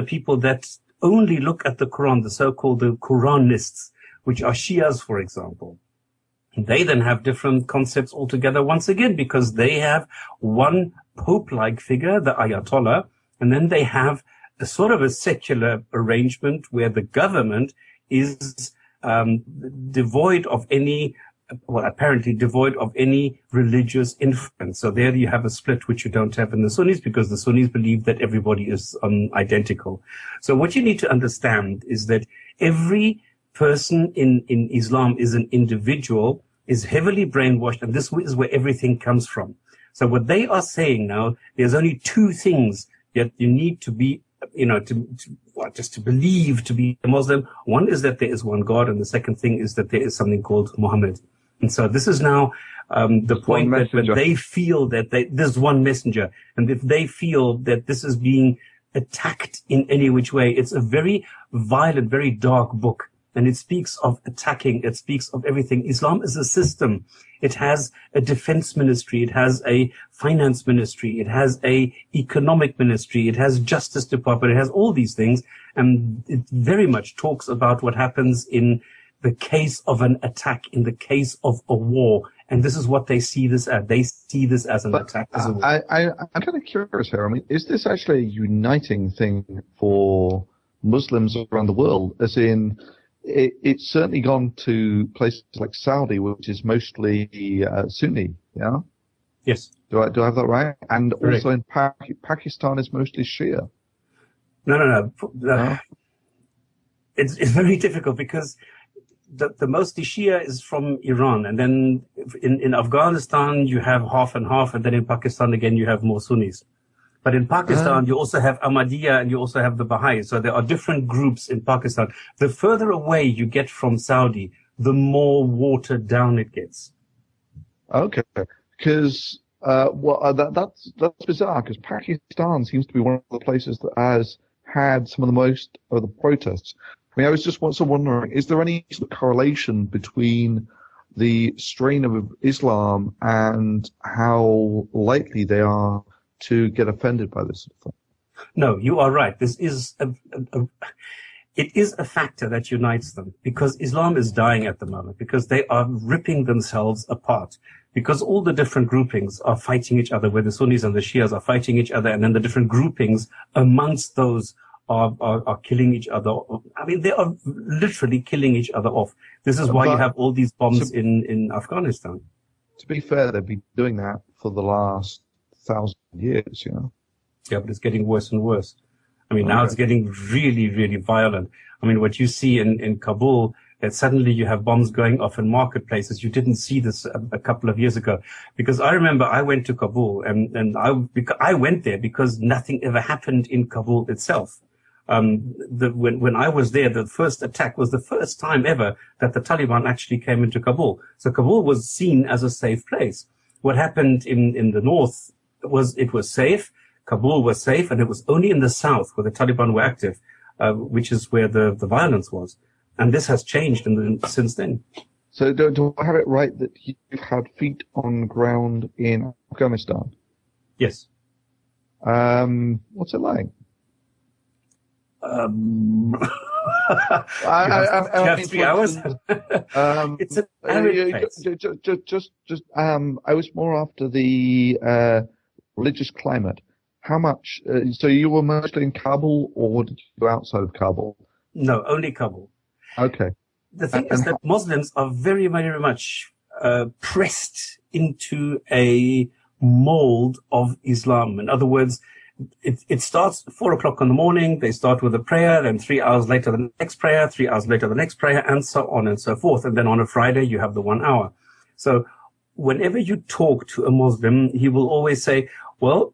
people that only look at the Quran, the so-called the Quranists, which are Shias, for example. They then have different concepts altogether once again, because they have one pope-like figure, the Ayatollah, and then they have a sort of a secular arrangement where the government is devoid of any, well, apparently devoid of any religious influence. So there you have a split which you don't have in the Sunnis, because the Sunnis believe that everybody is identical. So what you need to understand is that every person in Islam is an individual, is heavily brainwashed, and this is where everything comes from. So what they are saying now, there's only two things that you need to be, just to believe to be a Muslim. One is that there is one God, and the second thing is that there is something called Muhammad. And so this is now the point that when they feel that there's one messenger, and if they feel that this is being attacked in any which way, it's a very violent, very dark book. And it speaks of attacking. It speaks of everything. Islam is a system. It has a defense ministry. It has a finance ministry. It has a economic ministry. It has justice department. It has all these things. And it very much talks about what happens in the case of an attack, in the case of a war. And this is what they see this as. They see this as an attack, as a war. I'm kind of curious here. I mean, is this actually a uniting thing for Muslims around the world? As in, it's certainly gone to places like Saudi, which is mostly Sunni, yeah? Yes. Do I have that right? And Correct. Also in Pakistan is mostly Shia. No. No? It's very difficult, because the mostly Shia is from Iran, and then in Afghanistan you have half and half, and then in Pakistan again you have more Sunnis. But in Pakistan, you also have Ahmadiyya and you also have the Baha'i. So there are different groups in Pakistan. The further away you get from Saudi, the more watered down it gets. Okay. Because, that's bizarre, because Pakistan seems to be one of the places that has had some of the most of the protests. I mean, I was just also wondering, is there any sort of correlation between the strain of Islam and how likely they are to get offended by this sort of thing? No, you are right. This is it is a factor that unites them, because Islam is dying at the moment, because they are ripping themselves apart, because all the different groupings are fighting each other, where the Sunnis and the Shias are fighting each other, and then the different groupings amongst those are killing each other. I mean, they are literally killing each other off. This is why you have all these bombs in Afghanistan. To be fair, they've been doing that for the last 1,000 years, you know. Yeah, but it's getting worse and worse. I mean, now it's getting really, really violent. I mean, what you see in Kabul, that suddenly you have bombs going off in marketplaces. You didn't see this a couple of years ago. Because I remember I went to Kabul, and I went there because nothing ever happened in Kabul itself. When I was there, the first attack was the first time ever that the Taliban actually came into Kabul. So Kabul was seen as a safe place. What happened in the north was it was safe. Kabul was safe, and it was only in the south where the Taliban were active, which is where the violence was. And this has changed since then. So do I have it right that you've had feet on ground in Afghanistan? Yes. What's it like? You have 3 hours? It's an arid place. I was more after the religious climate. How much? So you were mostly in Kabul, or did you go outside of Kabul? No, only Kabul. Okay. The thing is that Muslims are very, very much pressed into a mold of Islam. In other words, it starts 4 o'clock in the morning. They start with a prayer, then 3 hours later the next prayer, 3 hours later the next prayer, and so on and so forth. And then on a Friday you have the 1 hour. So whenever you talk to a Muslim, he will always say, well,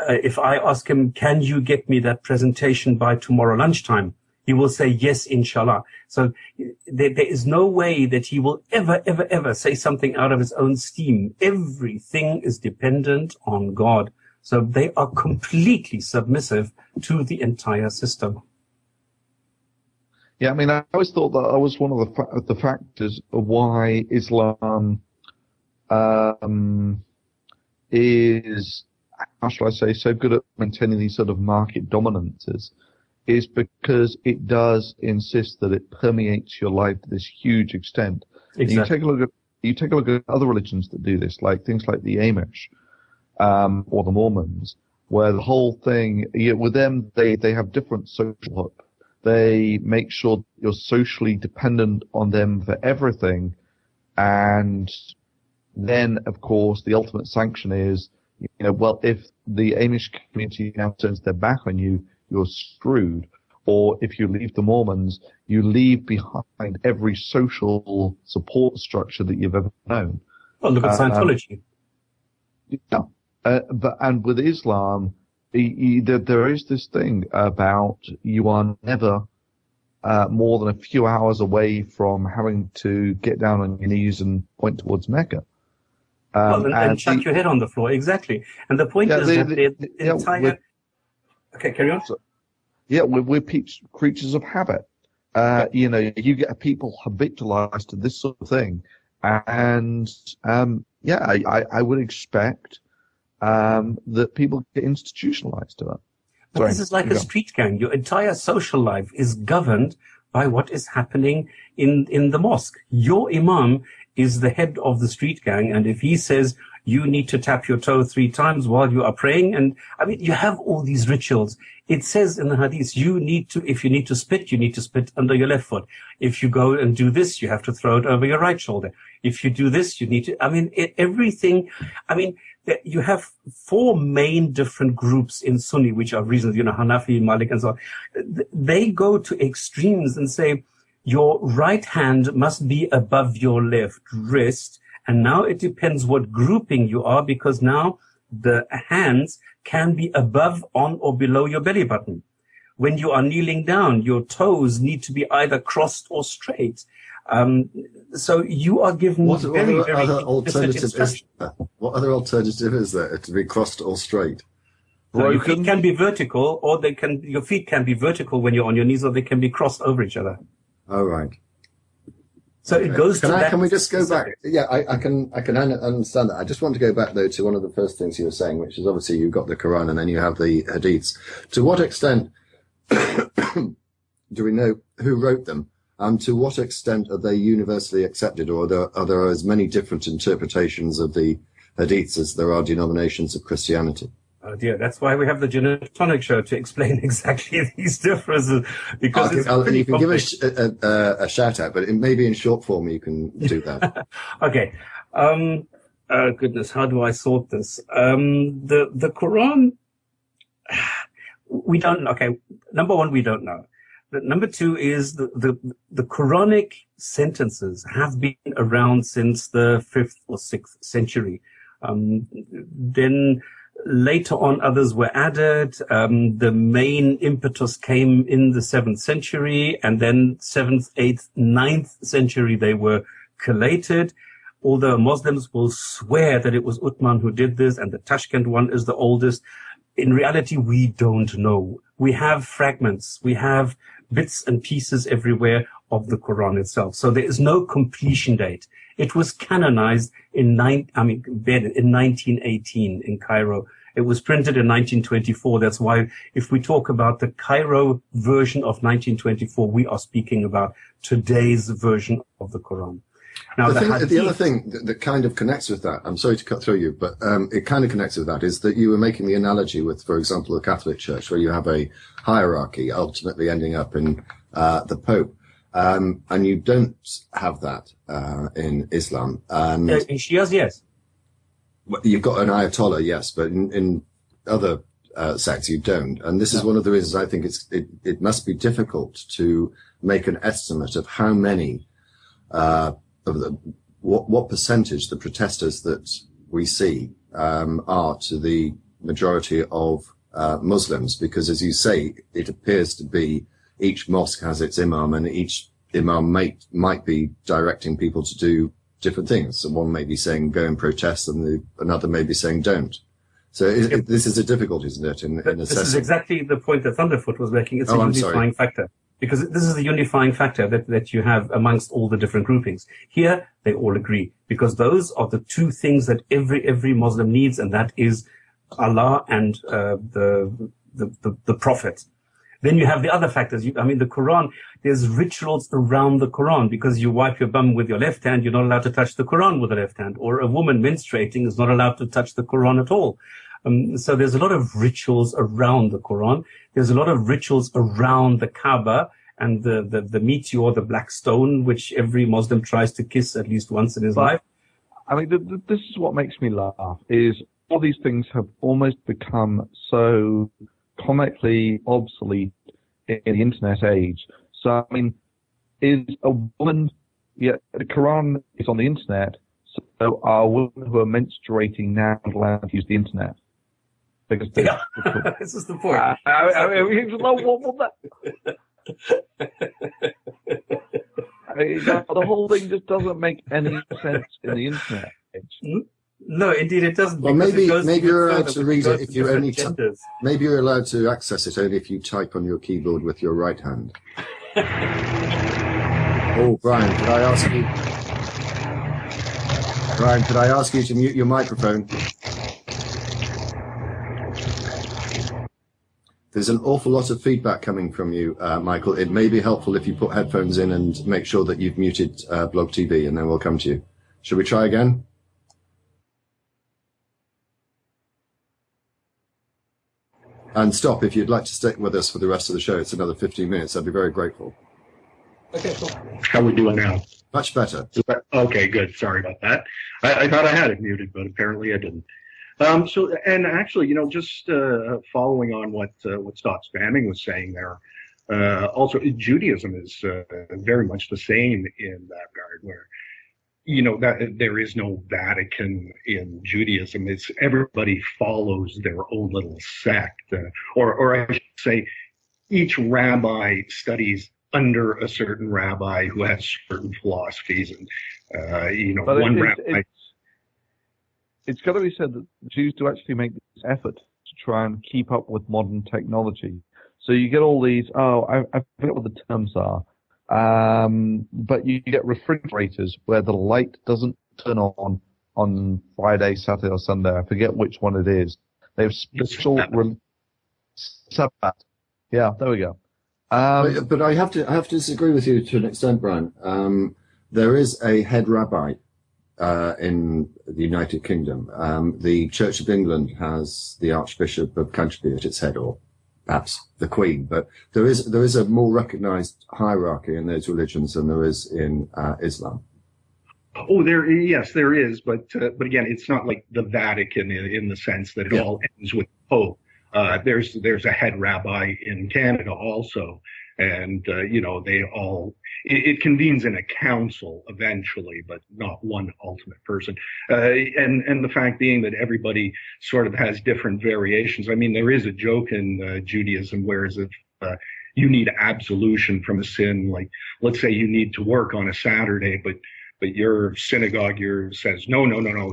if I ask him, can you get me that presentation by tomorrow lunchtime? He will say, yes, inshallah. So there is no way that he will ever say something out of his own steam. Everything is dependent on God. So they are completely submissive to the entire system. Yeah, I mean, I always thought that was one of the factors of why Islam is, how shall I say, so good at maintaining these sort of market dominances, is because it does insist that it permeates your life to this huge extent. Exactly. You take a look at other religions that do this, like things like the Amish, or the Mormons, where the whole thing, with them, they have different social hook. They make sure you're socially dependent on them for everything, and then, of course, the ultimate sanction is, well, if the Amish community now turns their back on you, you're screwed. Or if you leave the Mormons, you leave behind every social support structure that you've ever known. Well, look at Scientology. Yeah. And with Islam, there is this thing about you are never more than a few hours away from having to get down on your knees and point towards Mecca. And chuck your head on the floor, exactly. And the point is that the entire... Okay, carry on. We're creatures of habit. You get people habitualized to this sort of thing. And, I would expect that people get institutionalized to it. But this is like a street gang. Your entire social life is governed by what is happening in the mosque. Your imam is the head of the street gang, and if he says you need to tap your toe 3 times while you are praying, and I mean, you have all these rituals. It says in the hadith, if you need to spit under your left foot. If you go and do this, you have to throw it over your right shoulder. If you do this, you need to, everything. You have 4 main different groups in Sunni, which are reasons, Hanafi, Malik, and so on. They go to extremes and say, your right hand must be above your left wrist. And now it depends what grouping you are, because now the hands can be above, on, or below your belly button. When you are kneeling down, your toes need to be either crossed or straight. So you are given very other alternative what other alternative is there to be crossed or straight? So your feet can be vertical, or your feet can be vertical when you're on your knees, or they can be crossed over each other. Oh, right. So it goes to that. Can we just go back? Yeah, I can understand that. I just want to go back, though, to one of the first things you were saying, which is obviously you've got the Quran and then you have the Hadiths. To what extent do we know who wrote them? And to what extent are they universally accepted, or are there as many different interpretations of the Hadiths as there are denominations of Christianity? Oh dear, that's why we have the Jinn and Tonic Show, to explain exactly these differences. Because you can give a shout out, but maybe in short form you can do that. Okay. Goodness, how do I sort this? The Quran, we don't know. Okay, number one, we don't know. Number two is the Quranic sentences have been around since the 5th or 6th century. Then later on, others were added. The main impetus came in the 7th century, and then 7th, 8th, 9th century, they were collated. Although Muslims will swear that it was Uthman who did this, and the Tashkent one is the oldest, in reality, we don't know. We have fragments. We have bits and pieces everywhere of the Quran itself. So there is no completion date. It was canonized in 1918 in Cairo. It was printed in 1924. That's why if we talk about the Cairo version of 1924, we are speaking about today's version of the Quran. Now, the other thing that kind of connects with that, I'm sorry to cut through you, but it kind of connects with that, is that you were making the analogy with, for example, the Catholic Church, where you have a hierarchy ultimately ending up in the Pope. And you don't have that in Islam. And in Shias, yes. You've got an Ayatollah, yes, but in other sects, you don't. And this is one of the reasons I think it must be difficult to make an estimate of how many, what percentage the protesters that we see, are to the majority of, Muslims, because as you say, it appears to be each mosque has its imam, and each imam might be directing people to do different things. So one may be saying go and protest, and another may be saying don't. So this is a difficulty, isn't it? In assessing. This is exactly the point that Thunderfoot was making. It's a unifying factor, because this is the unifying factor that you have amongst all the different groupings. Here, they all agree, because those are the two things that every Muslim needs, and that is Allah and the Prophet. Then you have the other factors. The Quran, there's rituals around the Quran, because you wipe your bum with your left hand, you're not allowed to touch the Quran with the left hand, or a woman menstruating is not allowed to touch the Quran at all. So there's a lot of rituals around the Quran. There's a lot of rituals around the Kaaba and the meteor, the black stone, which every Muslim tries to kiss at least once in his life. This is what makes me laugh, is all these things have almost become so comically obsolete in the internet age. So, is a woman, the Quran is on the internet, so are women who are menstruating now allowed to use the internet? Because this is the point. The whole thing just doesn't make any sense in the internet age. No, indeed it doesn't. Well, maybe you're allowed to read it if you only maybe you're allowed to access it only if you type on your keyboard with your right hand. Oh, Brian, could I ask you to mute your microphone? There's an awful lot of feedback coming from you, Michael. It may be helpful if you put headphones in and make sure that you've muted Blog TV, and then we'll come to you. Shall we try again? And stop if you'd like to stay with us for the rest of the show. It's another 15 minutes. I'd be very grateful. Okay, cool. How are we doing now? Much better. Okay, good. Sorry about that. I thought I had it muted, but apparently I didn't. And actually, just following on what StopSpamming was saying there, also Judaism is very much the same in that regard, where that there is no Vatican in Judaism. It's everybody follows their own little sect, or I should say, each rabbi studies under a certain rabbi who has certain philosophies, and one rabbi. It's got to be said that Jews do actually make this effort to try and keep up with modern technology. So you get all these. I forget what the terms are. But you get refrigerators where the light doesn't turn on Friday, Saturday, or Sunday. I forget which one it is. They have special Sabbath. Yeah, there we go. But I have to disagree with you to an extent, Brian. There is a head rabbi in the United Kingdom. The Church of England has the Archbishop of Canterbury at its head, or perhaps the Queen, but there is a more recognized hierarchy in those religions than there is in Islam. Oh, there is, but again, it's not like the Vatican in the sense that it all ends with Pope. There's a head rabbi in Canada also, and they all. It convenes in a council eventually, but not one ultimate person. And the fact being that everybody sort of has different variations. There is a joke in Judaism, whereas if you need absolution from a sin, like let's say you need to work on a Saturday, but your synagogue says, no,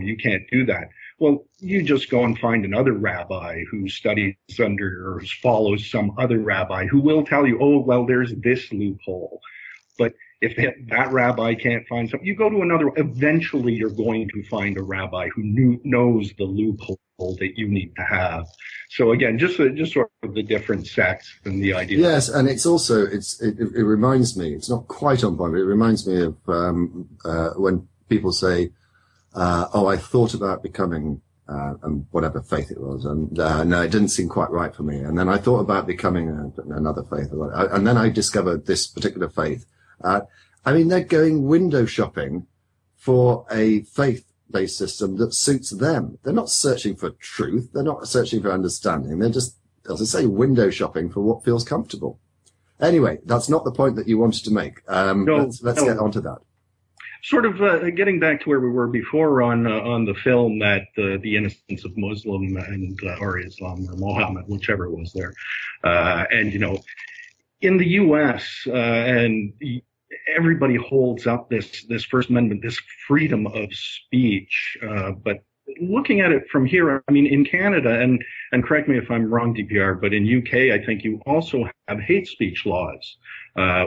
you can't do that. Well, you just go and find another rabbi who studies under or follows some other rabbi who will tell you, oh, well, there's this loophole. But if that rabbi can't find something, you go to another. Eventually, you're going to find a rabbi who knows the loophole that you need to have. So again, just sort of the different sects and the idea. Yes, and it's also it reminds me. It's not quite on point, but it reminds me of when people say, "Oh, I thought about becoming." And whatever faith it was, and no, it didn't seem quite right for me. And then I thought about becoming another faith, and then I discovered this particular faith. They're going window shopping for a faith based system that suits them. They're not searching for truth. They're not searching for understanding. They're just, as I say, window shopping for what feels comfortable. Anyway, that's not the point that you wanted to make. Let's get onto that. Sort of getting back to where we were before on the film that the innocence of Muslim and or Islam or Mohammed, whichever was there, and in the U.S. And everybody holds up this First Amendment, this freedom of speech, but looking at it from here, I mean, in Canada, and correct me if I'm wrong, DPR, but in UK, I think you also have hate speech laws,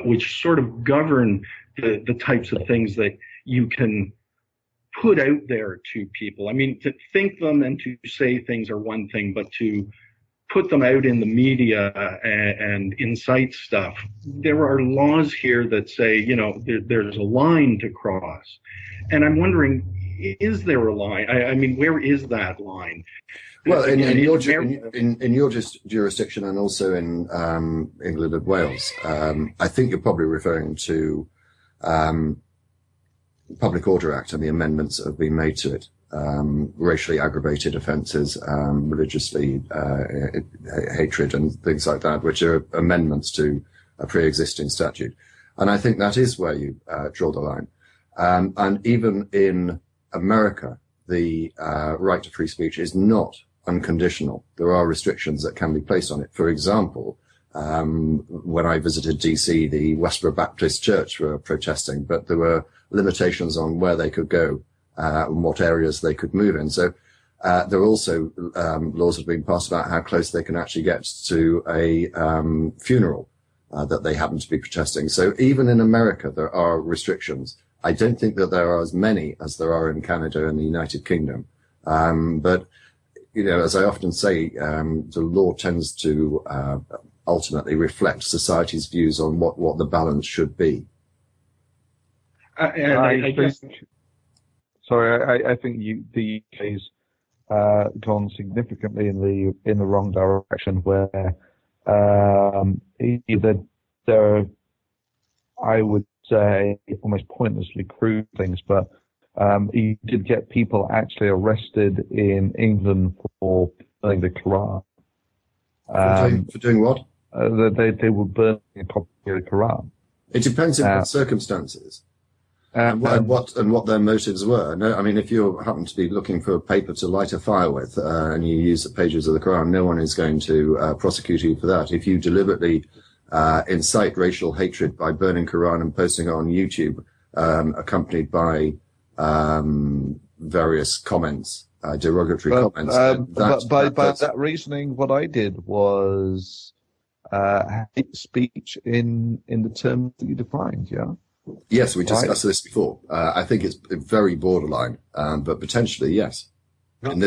which sort of govern the types of things that you can put out there to people. I mean, to think them and to say things are one thing, but to put them out in the media and incite stuff. There are laws here that say, there's a line to cross. And I'm wondering, is there a line? I mean, where is that line? Well, in your jurisdiction and also in England and Wales, I think you're probably referring to Public Order Act and the amendments that have been made to it. Racially aggravated offences, religiously hatred and things like that, which are amendments to a pre-existing statute. And I think that is where you draw the line. And even in America, the right to free speech is not unconditional. There are restrictions that can be placed on it. For example, when I visited DC, the Westboro Baptist Church were protesting, but there were limitations on where they could go and what areas they could move in. So there are also laws have been passed about how close they can actually get to a funeral that they happen to be protesting. So even in America, there are restrictions. I don't think that there are as many as there are in Canada and the United Kingdom. But, as I often say, the law tends to ultimately reflect society's views on what the balance should be. I think the UK's gone significantly in the wrong direction, where either they're, I would say, almost pointlessly crude things, but you did get people actually arrested in England for burning the Quran. For doing what? They were burning a copy of the Quran. It depends on what circumstances. And what their motives were. No, I mean, if you happen to be looking for a paper to light a fire with, and you use the pages of the Quran, no one is going to prosecute you for that. If you deliberately incite racial hatred by burning Quran and posting it on YouTube, accompanied by various comments, derogatory comments. By that reasoning, what I did was hate speech in the terms that you defined, yeah? Yes, we discussed this before. I think it's very borderline, but potentially, yes. If you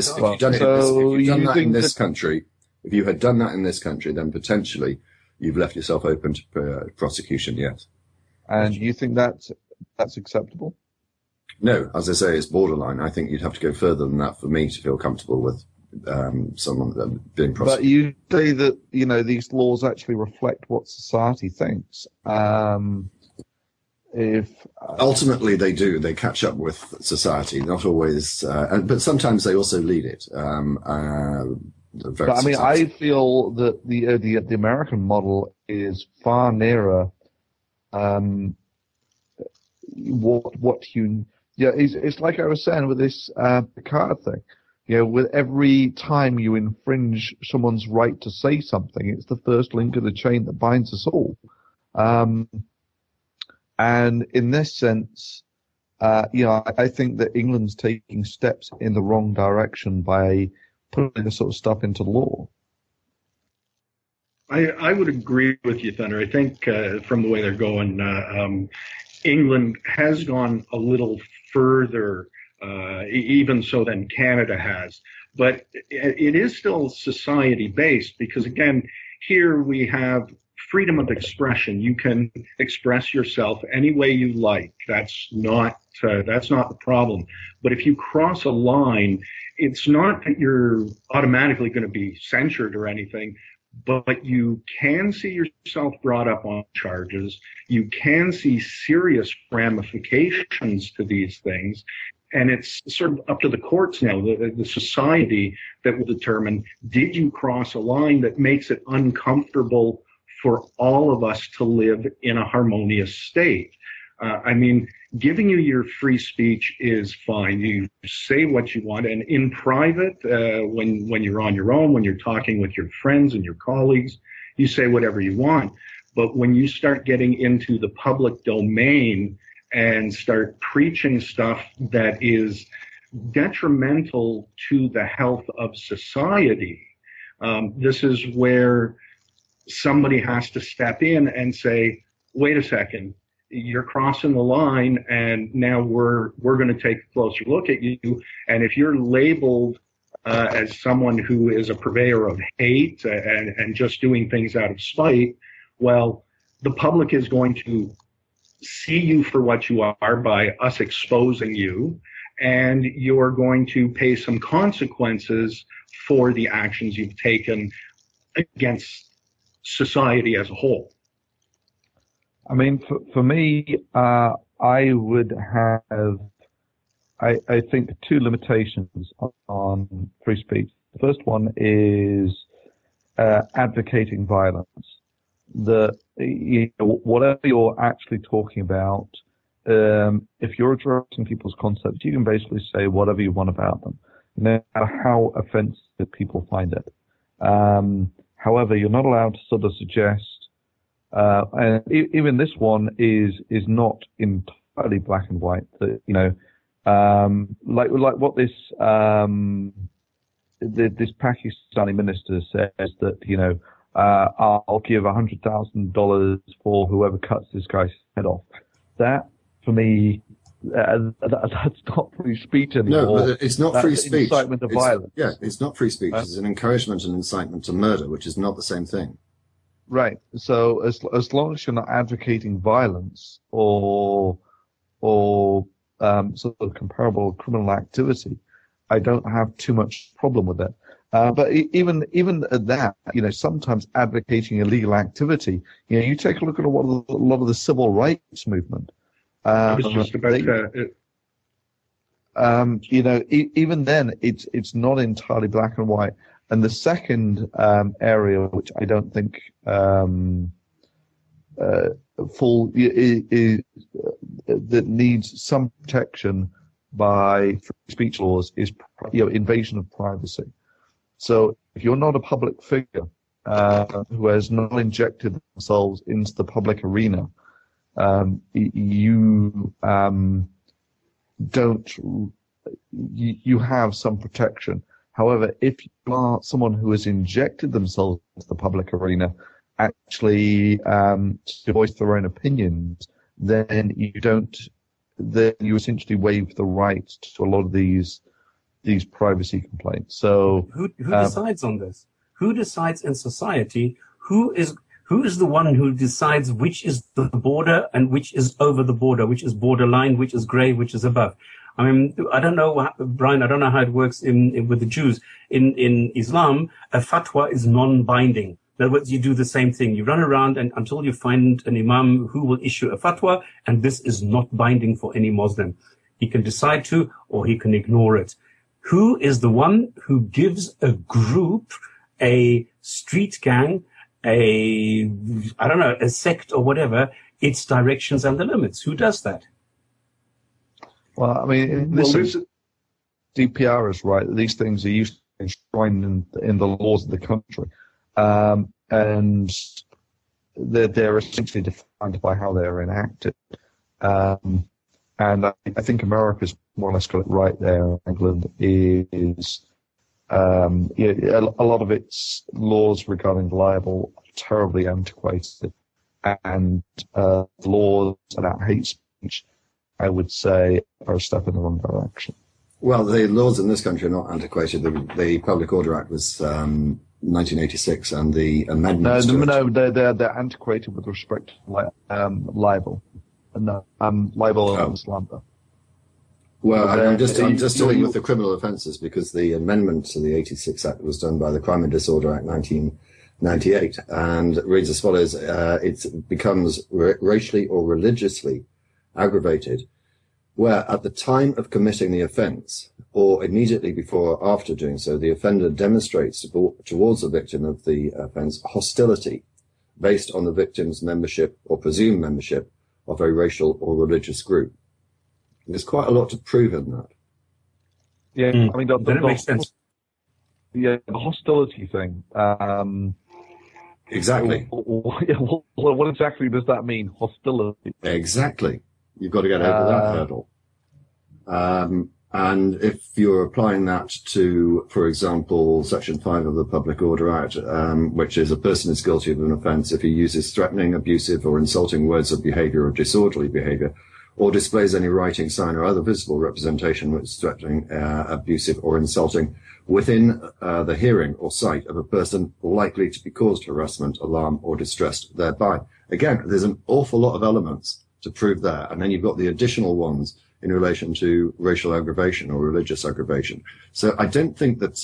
had done that in this country, then potentially you've left yourself open to prosecution, yes. And you think that's acceptable? No, as I say, it's borderline. I think you'd have to go further than that for me to feel comfortable with someone being prosecuted. But you say that, these laws actually reflect what society thinks. Ultimately they do, they catch up with society, not always, but sometimes they also lead it. But I mean, I feel that the American model is far nearer it's like I was saying with this Picard thing. With every time you infringe someone's right to say something, it's the first link of the chain that binds us all. And in this sense, I think that England's taking steps in the wrong direction by putting this sort of stuff into law. I would agree with you, Thunder. I think from the way they're going, England has gone a little further, even so than Canada has. But it is still society-based because, again, here we have freedom of expression. You can express yourself any way you like. That's not the problem. But if you cross a line, it's not that you're automatically going to be censured or anything, but you can see yourself brought up on charges. You can see serious ramifications to these things. And it's sort of up to the courts now, the society, that will determine, did you cross a line that makes it uncomfortable for all of us to live in a harmonious state? I mean, giving you your free speech is fine. You say what you want, and in private, when you're on your own, when you're talking with your friends and your colleagues, you say whatever you want. But when you start getting into the public domain and start preaching stuff that is detrimental to the health of society, this is where somebody has to step in and say, wait a second, you're crossing the line, and now we're going to take a closer look at you. And if you're labeled as someone who is a purveyor of hate and just doing things out of spite, well, the public is going to see you for what you are by us exposing you, and you're going to pay some consequences for the actions you've taken against society as a whole. I mean, for me, I would have, I think, two limitations on free speech. The first one is advocating violence. Whatever you're actually talking about, if you're addressing people's concepts, you can basically say whatever you want about them, no matter how offensive people find it. However, you're not allowed to sort of suggest, and even this one is not entirely black and white. That, like what this this Pakistani minister says, that I'll give $100,000 for whoever cuts this guy's head off. That, for me, that's not free speech anymore. No, but it's not That's free speech. Incitement to violence. Yeah, it's not free speech. It's an encouragement and incitement to murder, which is not the same thing. Right. So as long as you're not advocating violence or sort of comparable criminal activity, I don't have too much problem with it. But even at that, sometimes advocating illegal activity, you take a look at a lot of the civil rights movement. I was just about even then, it's not entirely black and white. And the second area, which I don't think that needs some protection by free speech laws, is invasion of privacy. So if you're not a public figure who has not injected themselves into the public arena, you have some protection. However, if you are someone who has injected themselves into the public arena, actually to voice their own opinions, then you essentially waive the right to a lot of these privacy complaints. So who decides on this? Who decides in society? Who is the one who decides which is the border and which is over the border, which is borderline, which is gray, which is above? I mean, I don't know, Brian, I don't know how it works with the Jews. In Islam, a fatwa is non-binding. In other words, you do the same thing. You run around until you find an imam who will issue a fatwa, and this is not binding for any Muslim. He can decide to, or he can ignore it. Who is the one who gives a group, a street gang, a sect or whatever, its directions and the limits? Who does that? Well, I mean, DPR is right. These things are usually enshrined in the laws of the country. And they're essentially defined by how they're enacted. And I think America's more or less got it right there. England is, a lot of its laws regarding libel are terribly antiquated. And the laws about hate speech, I would say, are a step in the wrong direction. Well, the laws in this country are not antiquated. The Public Order Act was 1986, and the amendments. No, they're antiquated with respect to libel. No, libel and slander. Well, I'm just dealing with the criminal offences, because the amendment to the 86 Act was done by the Crime and Disorder Act 1998, and it reads as follows: it becomes racially or religiously aggravated where at the time of committing the offence, or immediately before or after doing so, the offender demonstrates towards the victim of the offence hostility based on the victim's membership or presumed membership of a racial or religious group. And there's quite a lot to prove in that. Yeah, I mean, that makes sense. Yeah, the hostility thing. Exactly. What exactly does that mean, hostility? Exactly. You've got to get over that hurdle. And if you're applying that to, for example, Section 5 of the Public Order Act, which is a person is guilty of an offence if he uses threatening, abusive, or insulting words of behaviour or disorderly behaviour, or displays any writing, sign, or other visible representation which is threatening, abusive, or insulting within the hearing or sight of a person likely to be caused harassment, alarm, or distress thereby. Again, there's an awful lot of elements to prove that. And then you've got the additional ones in relation to racial aggravation or religious aggravation. So I don't think that,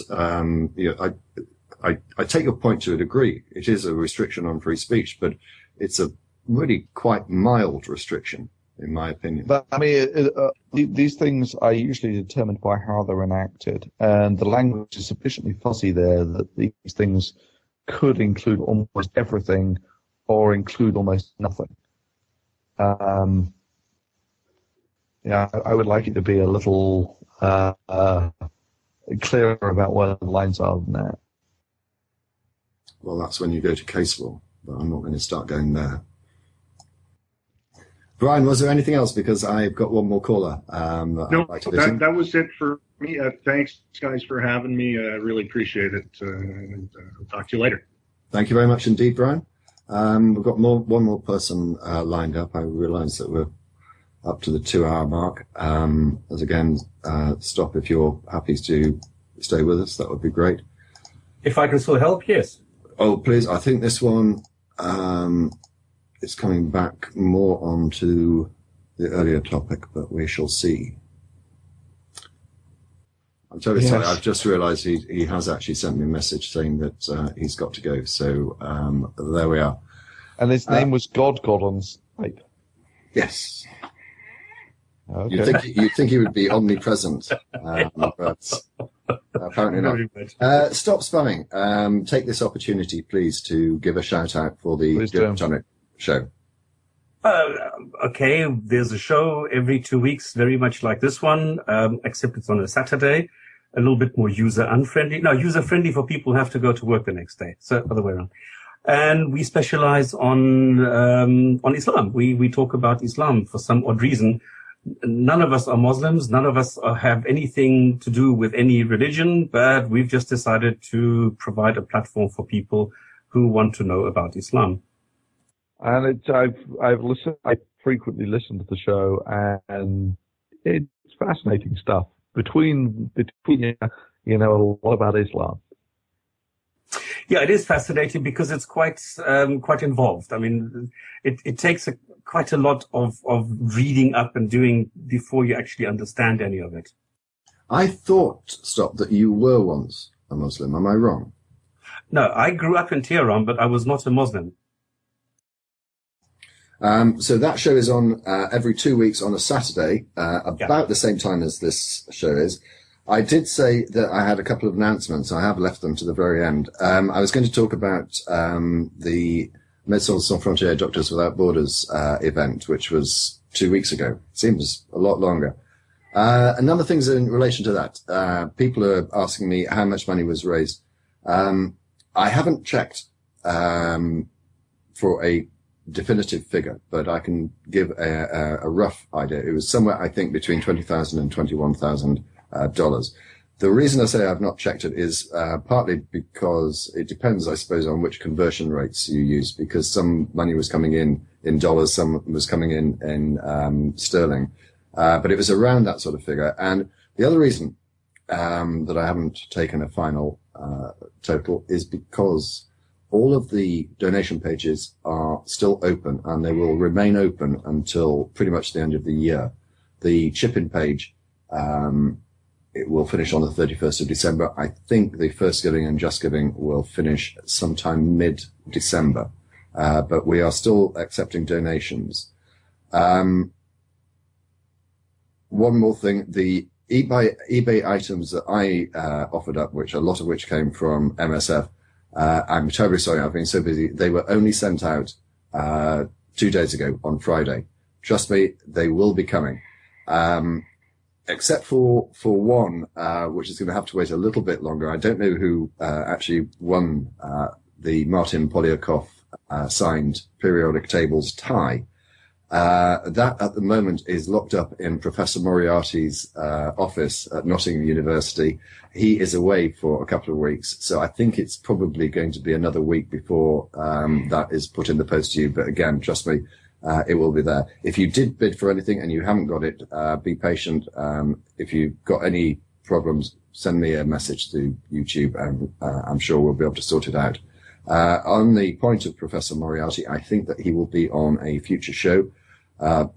I take your point to a degree. It is a restriction on free speech, but it's a really quite mild restriction, in my opinion. But I mean, these things are usually determined by how they're enacted, and the language is sufficiently fuzzy there that these things could include almost everything or include almost nothing. Yeah, I would like it to be a little clearer about where the lines are than that. Well, that's when you go to case law, but I'm not going to start going there. Brian, was there anything else? Because I've got one more caller. No, I'd like to listen. that was it for me. Thanks, guys, for having me. I really appreciate it. I'll talk to you later. Thank you very much indeed, Brian. We've got one more person lined up. I realise that we're up to the 2-hour mark. As again, stop if you're happy to stay with us. That would be great. If I can still help, yes. Oh, please. I think this one is coming back more onto the earlier topic, but we shall see. I'm totally sorry. I've just realised he has actually sent me a message saying that he's got to go. So there we are. And his name was God on Skype. Yes. Okay. You'd think he would be omnipresent, but apparently not. Stop spamming. Take this opportunity, please, to give a shout out for the Jinn and Tonic Show. Okay, there's a show every 2 weeks, very much like this one, except it's on a Saturday, a little bit more user-unfriendly. No, user-friendly for people who have to go to work the next day, so other way around. And we specialize on Islam. We talk about Islam for some odd reason. None of us are Muslims. None of us have anything to do with any religion, but we've just decided to provide a platform for people who want to know about Islam. And I frequently listen to the show, and it's fascinating stuff. Between you know, a lot about Islam. Yeah, it is fascinating because it's quite involved. I mean, it takes quite a lot of reading up and doing before you actually understand any of it. I thought, Stop, that you were once a Muslim. Am I wrong? No, I grew up in Tehran, but I was not a Muslim. So that show is on every 2 weeks on a Saturday, about the same time as this show is. I did say that I had a couple of announcements. I have left them to the very end. I was going to talk about the Médecins Sans Frontières, Doctors Without Borders event, which was 2 weeks ago. Seems a lot longer. Another thing's in relation to that. People are asking me how much money was raised. I haven't checked for a definitive figure, but I can give a rough idea. It was somewhere, I think, between $20,000 and $21,000. The reason I say I've not checked it is partly because it depends, I suppose, on which conversion rates you use, because some money was coming in dollars, some was coming in sterling, but it was around that sort of figure. And the other reason that I haven't taken a final total is because all of the donation pages are still open, and they will remain open until pretty much the end of the year. The chip-in page, it will finish on the 31st of December. I think the First Giving and Just Giving will finish sometime mid-December, but we are still accepting donations. one more thing. The eBay items that I offered up, which a lot of which came from MSF, I'm terribly sorry, I've been so busy. They were only sent out 2 days ago on Friday. Trust me, they will be coming. Except for one, which is going to have to wait a little bit longer. I don't know who actually won the Martin Polyakov signed periodic tables tie. That at the moment is locked up in Professor Moriarty's office at Nottingham University. He is away for a couple of weeks, so I think it's probably going to be another week before that is put in the post to you. But again, trust me, it will be there. If you did bid for anything and you haven't got it, be patient. If you've got any problems, send me a message to YouTube, and I'm sure we'll be able to sort it out. On the point of Professor Moriarty, I think that he will be on a future show.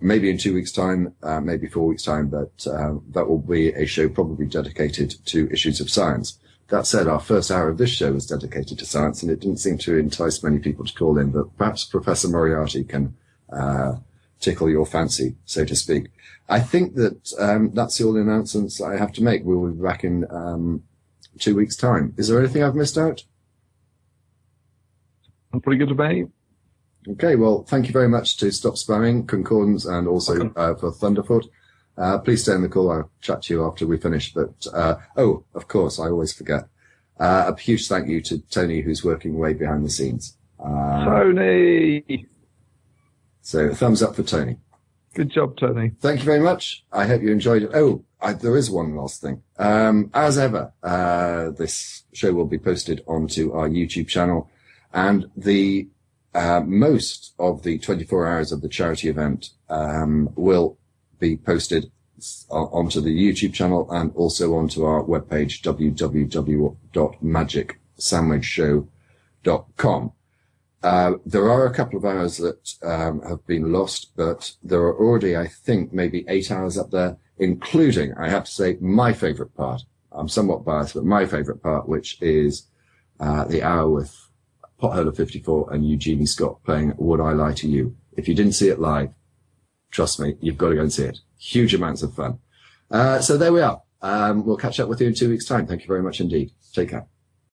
Maybe in 2 weeks' time, maybe 4 weeks' time, but that will be a show probably dedicated to issues of science. That said, our first hour of this show was dedicated to science, and it didn't seem to entice many people to call in, but perhaps Professor Moriarty can tickle your fancy, so to speak. I think that that's all the announcements I have to make. We will be back in 2 weeks' time. Is there anything I've missed out? Pretty good to me. Okay, well, thank you very much to Stop Spamming, Concordance, and also for thunderf00t. Please stay on the call. I'll chat to you after we finish. But, of course, I always forget. A huge thank you to Tony, who's working way behind the scenes. Tony! So, thumbs up for Tony. Good job, Tony. Thank you very much. I hope you enjoyed it. There is one last thing. As ever, this show will be posted onto our YouTube channel, and the most of the 24 hours of the charity event will be posted onto the YouTube channel and also onto our webpage, www.magicsandwichshow.com. There are a couple of hours that have been lost, but there are already, I think, maybe 8 hours up there, including, I have to say, my favorite part. I'm somewhat biased, but my favorite part, which is the hour with Pothole 54 and Eugenie Scott playing Would I Lie to You. If you didn't see it live, trust me, you've got to go and see it. Huge amounts of fun. So there we are. We'll catch up with you in 2 weeks' time. Thank you very much indeed. Take care.